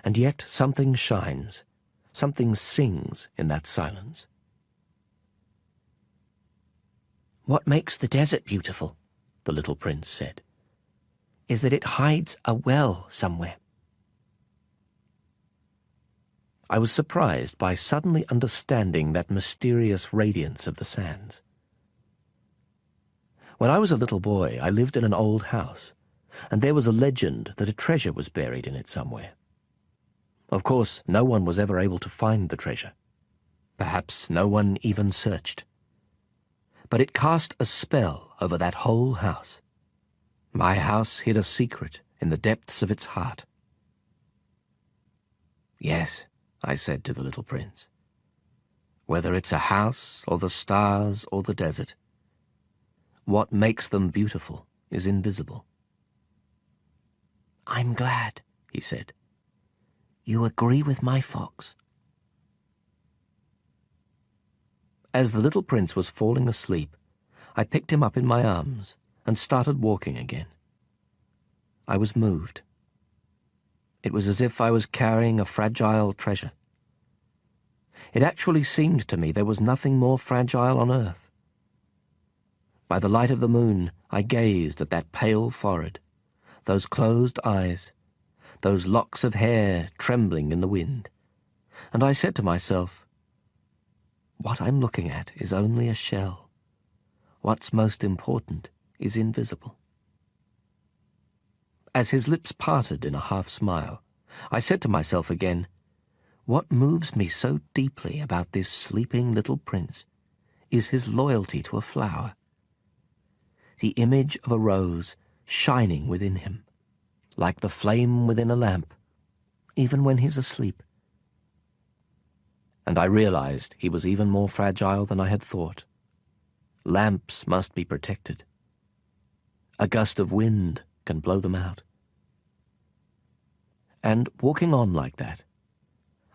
And yet something shines, something sings in that silence. "What makes the desert beautiful," the little prince said, "is that it hides a well somewhere." I was surprised by suddenly understanding that mysterious radiance of the sands. When I was a little boy, I lived in an old house, and there was a legend that a treasure was buried in it somewhere. Of course, no one was ever able to find the treasure. Perhaps no one even searched. But it cast a spell over that whole house. My house hid a secret in the depths of its heart. "Yes," I said to the little prince. "Whether it's a house or the stars or the desert, what makes them beautiful is invisible." "I'm glad," he said. "You agree with my fox." As the little prince was falling asleep, I picked him up in my arms and started walking again. I was moved. It was as if I was carrying a fragile treasure. It actually seemed to me there was nothing more fragile on earth. By the light of the moon, I gazed at that pale forehead, those closed eyes, those locks of hair trembling in the wind, and I said to myself, "What I'm looking at is only a shell. What's most important is invisible." As his lips parted in a half-smile, I said to myself again, "What moves me so deeply about this sleeping little prince is his loyalty to a flower. The image of a rose shining within him, like the flame within a lamp, even when he's asleep." And I realized he was even more fragile than I had thought. Lamps must be protected. A gust of wind can blow them out. And walking on like that,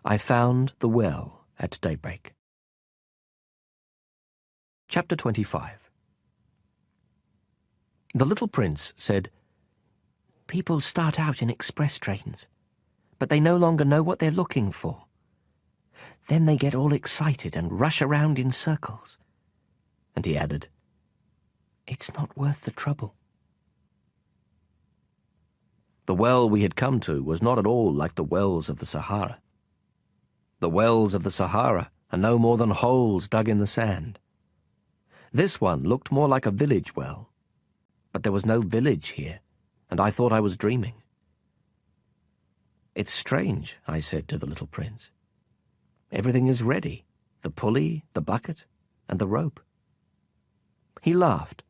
I found the well at daybreak. Chapter 25. The little prince said, "People start out in express trains, but they no longer know what they're looking for. Then they get all excited and rush around in circles." And he added, "It's not worth the trouble." The well we had come to was not at all like the wells of the Sahara. The wells of the Sahara are no more than holes dug in the sand. This one looked more like a village well, but there was no village here, and I thought I was dreaming. "It's strange," I said to the little prince. "Everything is ready, the pulley, the bucket, and the rope." He laughed,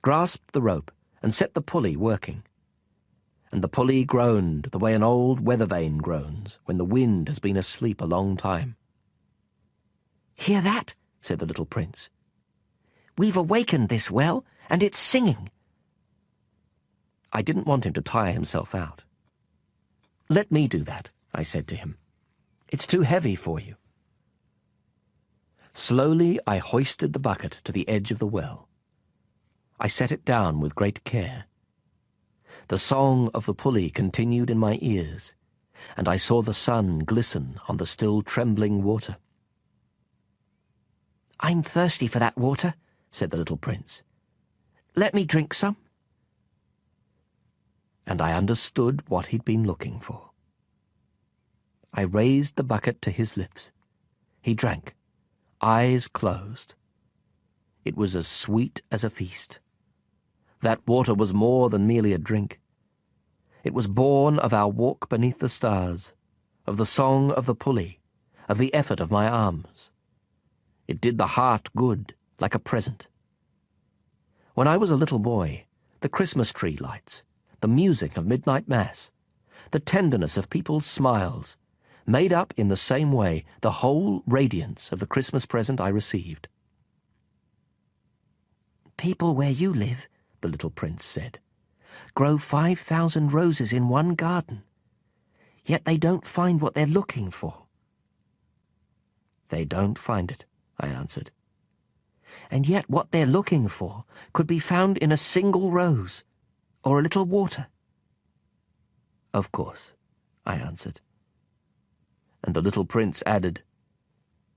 grasped the rope, and set the pulley working. And the pulley groaned the way an old weather vane groans when the wind has been asleep a long time. "Hear that?" said the little prince. "We've awakened this well, and it's singing." I didn't want him to tire himself out. "Let me do that," I said to him. "It's too heavy for you." Slowly I hoisted the bucket to the edge of the well. I set it down with great care. The song of the pulley continued in my ears, and I saw the sun glisten on the still trembling water. "I'm thirsty for that water," said the little prince.
Let me drink some."
And I understood what he'd been looking for. I raised the bucket to his lips. He drank, eyes closed. It was as sweet as a feast. That water was more than merely a drink. It was born of our walk beneath the stars, of the song of the pulley, of the effort of my arms. It did the heart good, like a present. When I was a little boy, the Christmas tree lights, the music of midnight mass, the tenderness of people's smiles, made up in the same way the whole radiance of the Christmas present I received.
"People where you live," the little prince said, "grow 5,000 roses in one garden, yet they don't find what they're looking for."
"They don't find it," I answered.
"And yet what they're looking for could be found in a single rose, or a little water."
"Of course," I answered. And the little prince added,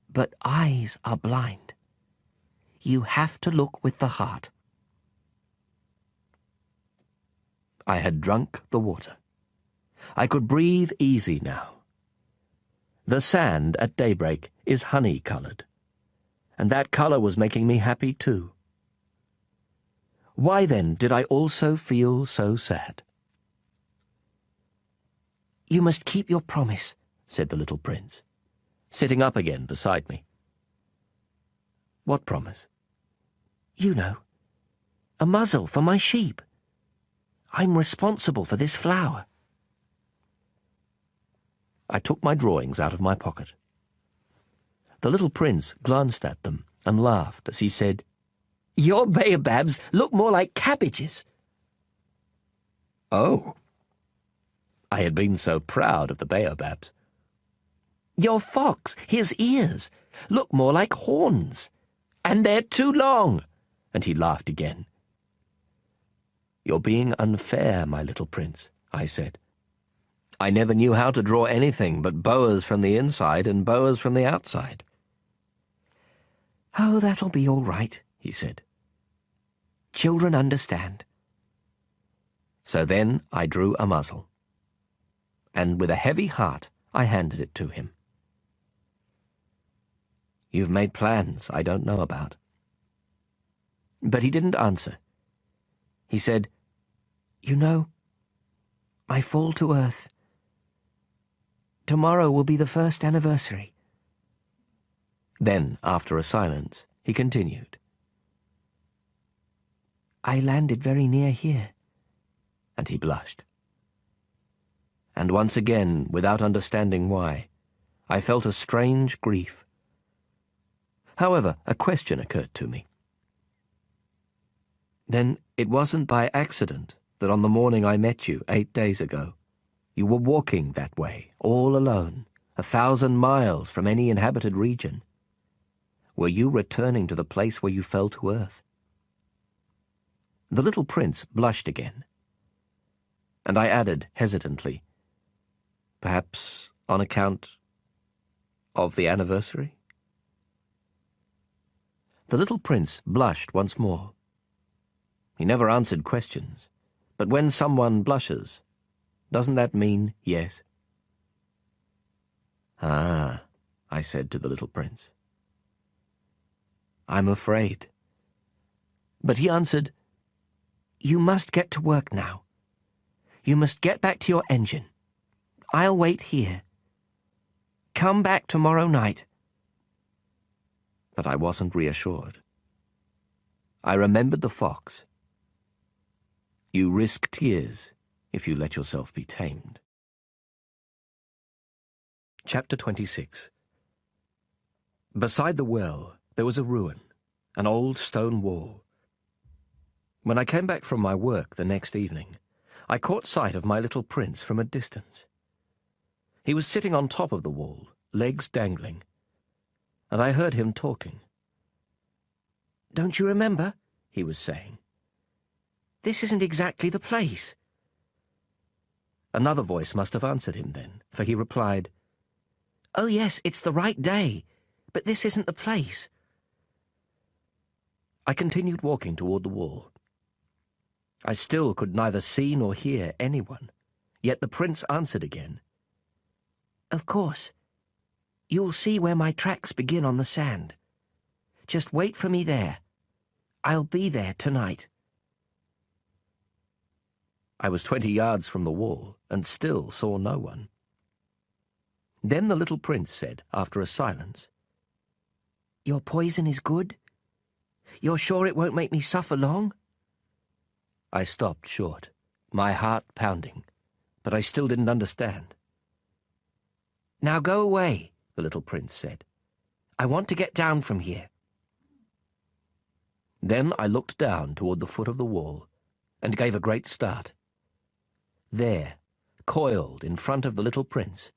"But eyes are blind. You have to look with the heart."
I had drunk the water. I could breathe easy now. The sand at daybreak is honey-coloured, and that colour was making me happy too. Why then did I also feel so sad?
"You must keep your promise,"
said the little prince, sitting up again beside me. "What promise?"
"You know, a muzzle for my sheep. I'm responsible for this flower."
I took my drawings out of my pocket. The little prince glanced at them and laughed as he said,
"Your baobabs look more like cabbages."
"Oh." I had been so proud of the baobabs.
"Your fox, his ears, look more like horns, and they're too long."
And he laughed again. "You're being unfair, my little prince," I said. "I never knew how to draw anything but boas from the inside and boas from the outside."
"Oh, that'll be all right," he said. "Children understand."
So then I drew a muzzle, and with a heavy heart I handed it to him. "You've made plans I don't know about." But he didn't answer. He said,
"You know, I fall to earth. Tomorrow will be the first anniversary."
Then, after a silence, he continued,
"I landed very near here."
And he blushed. And once again, without understanding why, I felt a strange grief. However, a question occurred to me. "Then it wasn't by accident that on the morning I met you 8 days ago, you were walking that way, all alone, 1,000 miles from any inhabited region. Were you returning to the place where you fell to earth?" The little prince blushed again, and I added hesitantly, "Perhaps on account of the anniversary?" The little prince blushed once more. He never answered questions, but when someone blushes, doesn't that mean yes? "Ah," I said to the little prince. "I'm afraid."
But he answered, "You must get to work now. You must get back to your engine. I'll wait here. Come back tomorrow night."
But I wasn't reassured. I remembered the fox. You risk tears if you let yourself be tamed. Chapter 26. Beside the well, there was a ruin, an old stone wall. When I came back from my work the next evening, I caught sight of my little prince from a distance. He was sitting on top of the wall, legs dangling, and I heard him talking.
"Don't you remember?" he was saying. "This isn't exactly the place."
Another voice must have answered him then, for he replied,
"Oh yes, it's the right day, but this isn't the place."
I continued walking toward the wall. I still could neither see nor hear anyone, yet the prince answered again.
Of course. You'll see where my tracks begin on the sand. Just wait for me there. I'll be there tonight.
I was 20 yards from the wall and still saw no one. Then the little prince said, after a silence,
Your poison is good? You're sure it won't make me suffer long?
I stopped short, my heart pounding, but I still didn't understand.
Now go away, the little prince said. I want to get down from here.
Then I looked down toward the foot of the wall and gave a great start. There, coiled in front of the little prince,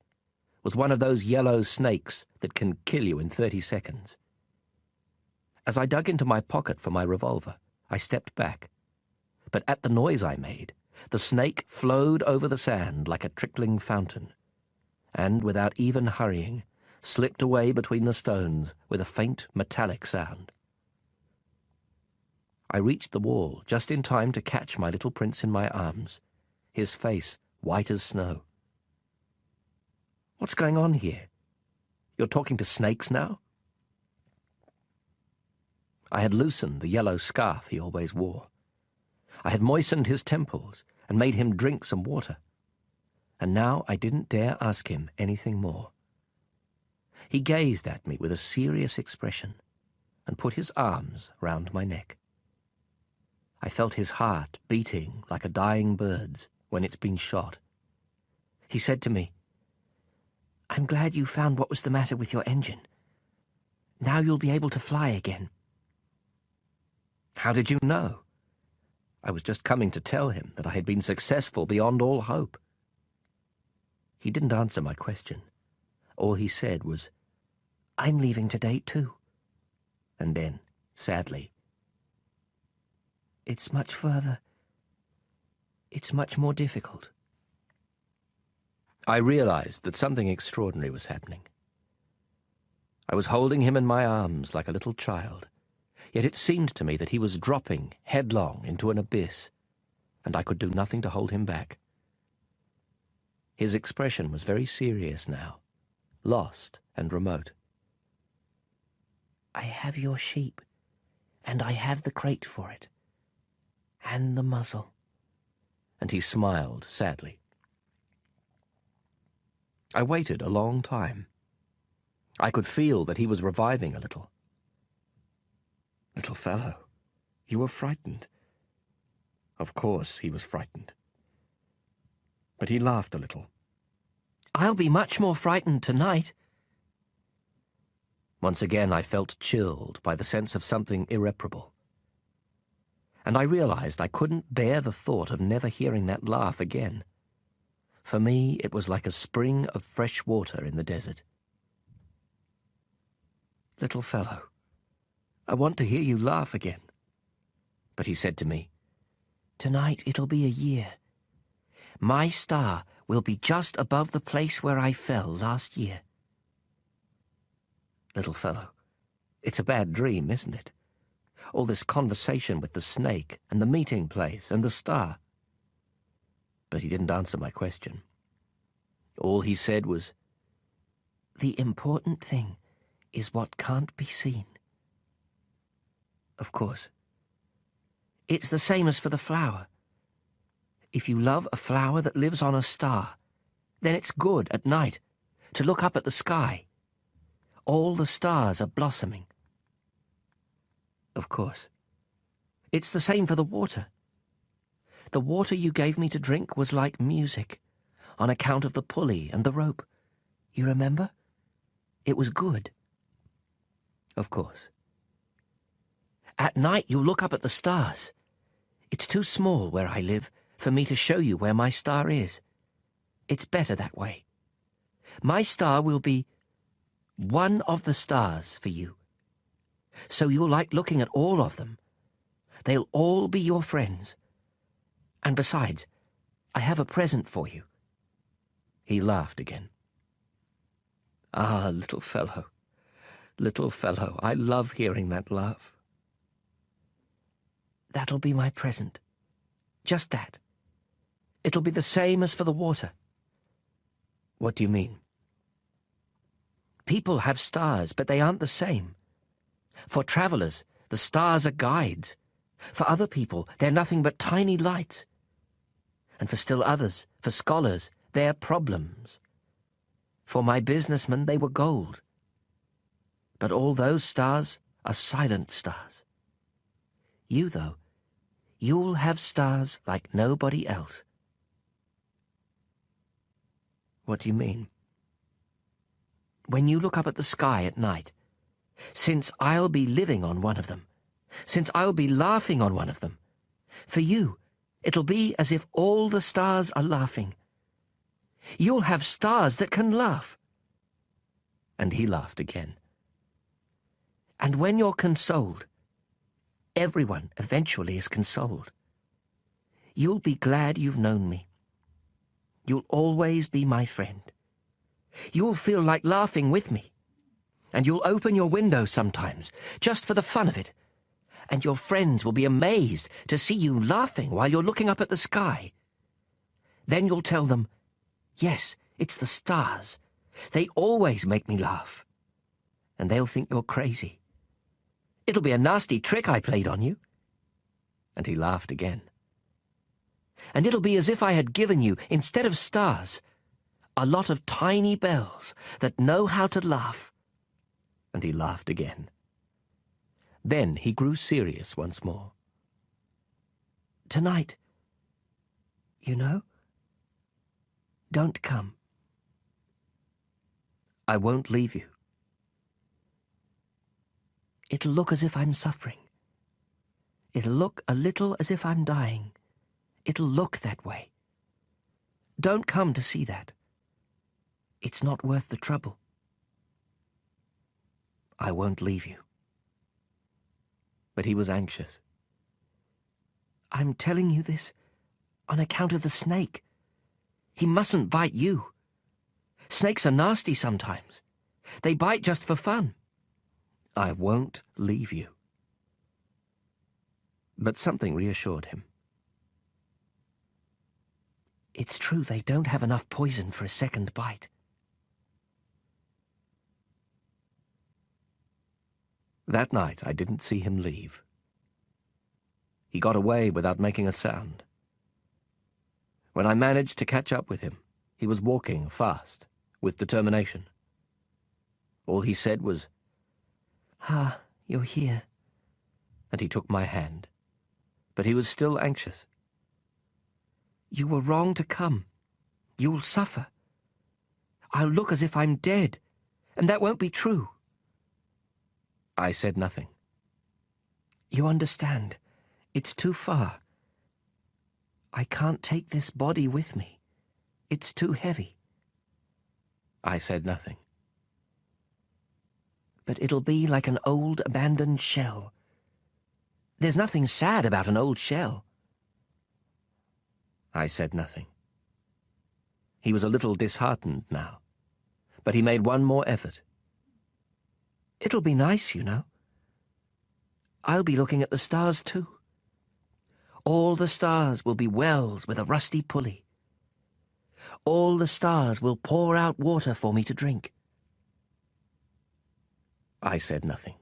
was one of those yellow snakes that can kill you in 30 seconds. As I dug into my pocket for my revolver, I stepped back. But at the noise I made, the snake flowed over the sand like a trickling fountain, and, without even hurrying, slipped away between the stones with a faint metallic sound. I reached the wall just in time to catch my little prince in my arms, his face white as snow. What's going on here? You're talking to snakes now? I had loosened the yellow scarf he always wore. I had moistened his temples and made him drink some water. And now I didn't dare ask him anything more. He gazed at me with a serious expression and put his arms round my neck. I felt his heart beating like a dying bird's when it's been shot. He said to me,
I'm glad you found what was the matter with your engine. Now you'll be able to fly again.
How did you know? I was just coming to tell him that I had been successful beyond all hope. He didn't answer my question. All he said was,
I'm leaving today too.
And then, sadly,
It's much further. It's much more difficult.
I realized that something extraordinary was happening. I was holding him in my arms like a little child, yet it seemed to me that he was dropping headlong into an abyss, and I could do nothing to hold him back. His expression was very serious now, lost and remote.
I have your sheep, and I have the crate for it, and the muzzle.
And he smiled sadly. I waited a long time. I could feel that he was reviving a little. Little fellow, you were frightened. Of course he was frightened. But he laughed a little.
I'll be much more frightened tonight.
Once again I felt chilled by the sense of something irreparable. And I realized I couldn't bear the thought of never hearing that laugh again. For me, it was like a spring of fresh water in the desert. Little fellow, I want to hear you laugh again. But he said to me,
Tonight it'll be a year. My star will be just above the place where I fell last year.
Little fellow, it's a bad dream, isn't it? All this conversation with the snake and the meeting place and the star. But he didn't answer my question. All he said was,
The important thing is what can't be seen. Of course. It's the same as for the flower. If you love a flower that lives on a star, then it's good at night to look up at the sky. All the stars are blossoming. Of course. It's the same for the water. The water you gave me to drink was like music, on account of the pulley and the rope. You remember? It was good. Of course. At night you look up at the stars. It's too small where I live for me to show you where my star is. It's better that way. My star will be one of the stars for you. So you'll like looking at all of them. They'll all be your friends. And besides, I have a present for you. He laughed again. Ah, little fellow, I love hearing that laugh. That'll be my present. Just that. It'll be the same as for the water.
What do you mean?
People have stars, but they aren't the same. For travelers, the stars are guides. For other people, they're nothing but tiny lights. And for still others, for scholars, they're problems. For my businessmen, they were gold. But all those stars are silent stars. You, though, you'll have stars like nobody else.
What do you mean?
When you look up at the sky at night, since I'll be living on one of them, since I'll be laughing on one of them, for you, it'll be as if all the stars are laughing. You'll have stars that can laugh.
And he laughed again.
And when you're consoled, everyone eventually is consoled. You'll be glad you've known me. You'll always be my friend. You'll feel like laughing with me. And you'll open your window sometimes, just for the fun of it. And your friends will be amazed to see you laughing while you're looking up at the sky. Then you'll tell them, yes, it's the stars. They always make me laugh. And they'll think you're crazy. It'll be a nasty trick I played on you.
And he laughed again.
And it'll be as if I had given you, instead of stars, a lot of tiny bells that know how to laugh.
And he laughed again. Then he grew serious once more.
Tonight, you know, don't come.
I won't leave you.
It'll look as if I'm suffering. It'll look a little as if I'm dying. It'll look that way. Don't come to see that. It's not worth the trouble.
I won't leave you. But he was anxious.
I'm telling you this on account of the snake. He mustn't bite you. Snakes are nasty sometimes. They bite just for fun.
I won't leave you. But something reassured him.
It's true they don't have enough poison for a second bite.
That night I didn't see him leave. He got away without making a sound. When I managed to catch up with him, he was walking fast, with determination. All he said was,
"Ah, you're here."
And he took my hand. But he was still anxious.
You were wrong to come. You'll suffer. I'll look as if I'm dead, and that won't be true.
I said nothing.
You understand. It's too far. I can't take this body with me. It's too heavy.
I said nothing.
But it'll be like an old abandoned shell. There's nothing sad about an old shell.
I said nothing. He was a little disheartened now, but he made one more effort.
It'll be nice, you know. I'll be looking at the stars too. All the stars will be wells with a rusty pulley. All the stars will pour out water for me to drink.
I said nothing.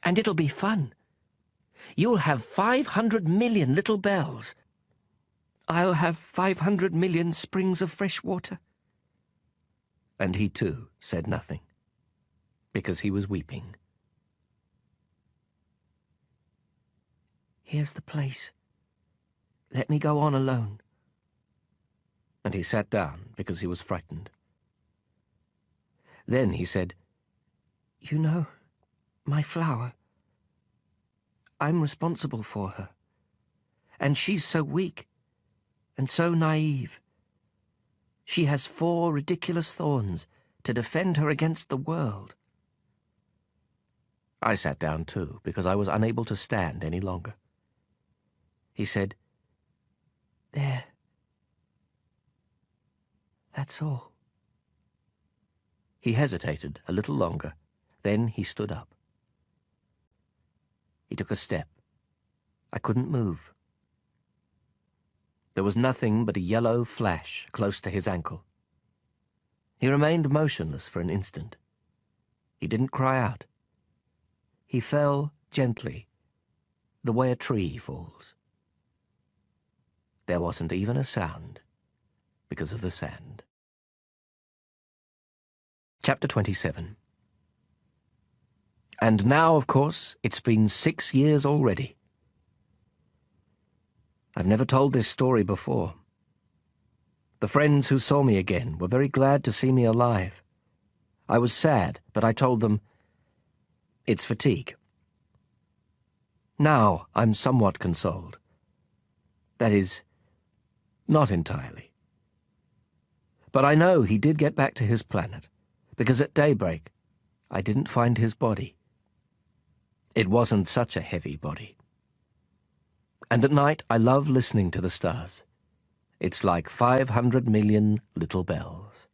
And it'll be fun. You'll have 500 million little bells. I'll have 500 million springs of fresh water.
And he too said nothing, because he was weeping.
Here's the place. Let me go on alone.
And he sat down because he was frightened. Then he said,
You know, my flower. I'm responsible for her. And she's so weak and so naive. She has 4 ridiculous thorns to defend her against the world.
I sat down too, because I was unable to stand any longer. He said,
There. That's all.
He hesitated a little longer, then he stood up. He took a step. I couldn't move. There was nothing but a yellow flash close to his ankle. He remained motionless for an instant. He didn't cry out. He fell gently, the way a tree falls. There wasn't even a sound because of the sand. Chapter 27. And now, of course, it's been 6 years already. I've never told this story before. The friends who saw me again were very glad to see me alive. I was sad, but I told them, it's fatigue. Now I'm somewhat consoled. That is, not entirely. But I know he did get back to his planet, because at daybreak I didn't find his body. It wasn't such a heavy body. And at night I love listening to the stars. It's like 500 million little bells.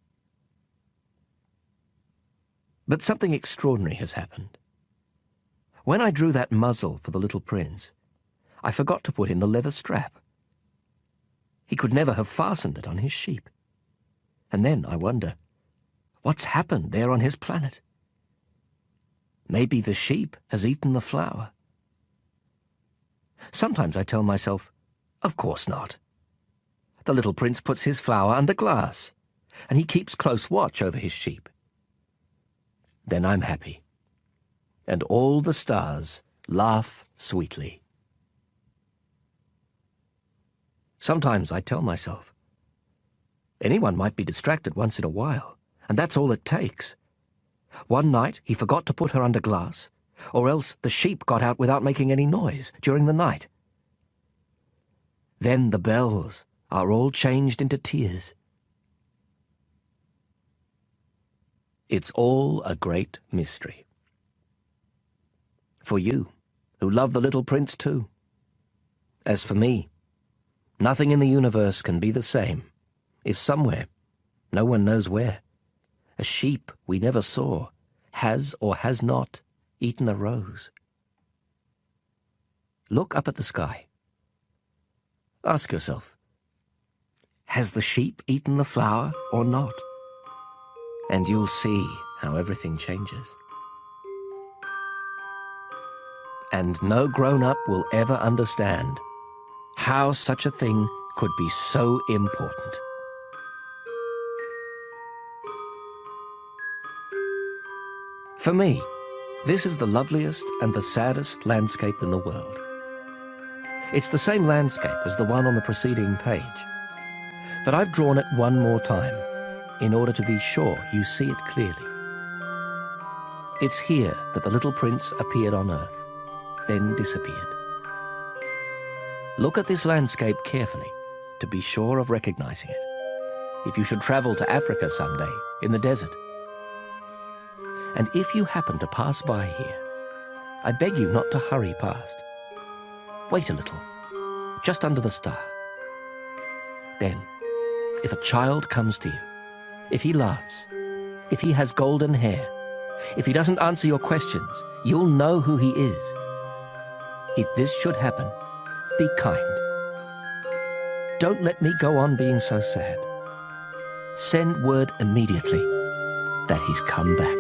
But something extraordinary has happened. When I drew that muzzle for the little prince, I forgot to put in the leather strap. He could never have fastened it on his sheep. And then I wonder, what's happened there on his planet? Maybe the sheep has eaten the flour. Sometimes I tell myself, of course not. The little prince puts his flour under glass, and he keeps close watch over his sheep. Then I'm happy, and all the stars laugh sweetly. Sometimes I tell myself, anyone might be distracted once in a while, and that's all it takes. One night he forgot to put her under glass, or else the sheep got out without making any noise during the night. Then the bells are all changed into tears. It's all a great mystery. For you, who love the little prince too. As for me, nothing in the universe can be the same if somewhere, no one knows where, a sheep we never saw has or has not eaten a rose. Look up at the sky. Ask yourself, has the sheep eaten the flour or not? And you'll see how everything changes. And no grown-up will ever understand how such a thing could be so important. For me, this is the loveliest and the saddest landscape in the world. It's the same landscape as the one on the preceding page, but I've drawn it one more time in order to be sure you see it clearly. It's here that the little prince appeared on Earth, then disappeared. Look at this landscape carefully to be sure of recognizing it, if you should travel to Africa someday in the desert. And if you happen to pass by here, I beg you not to hurry past. Wait a little, just under the star. Then, if a child comes to you, if he laughs, if he has golden hair, if he doesn't answer your questions, you'll know who he is. If this should happen, be kind. Don't let me go on being so sad. Send word immediately that he's come back.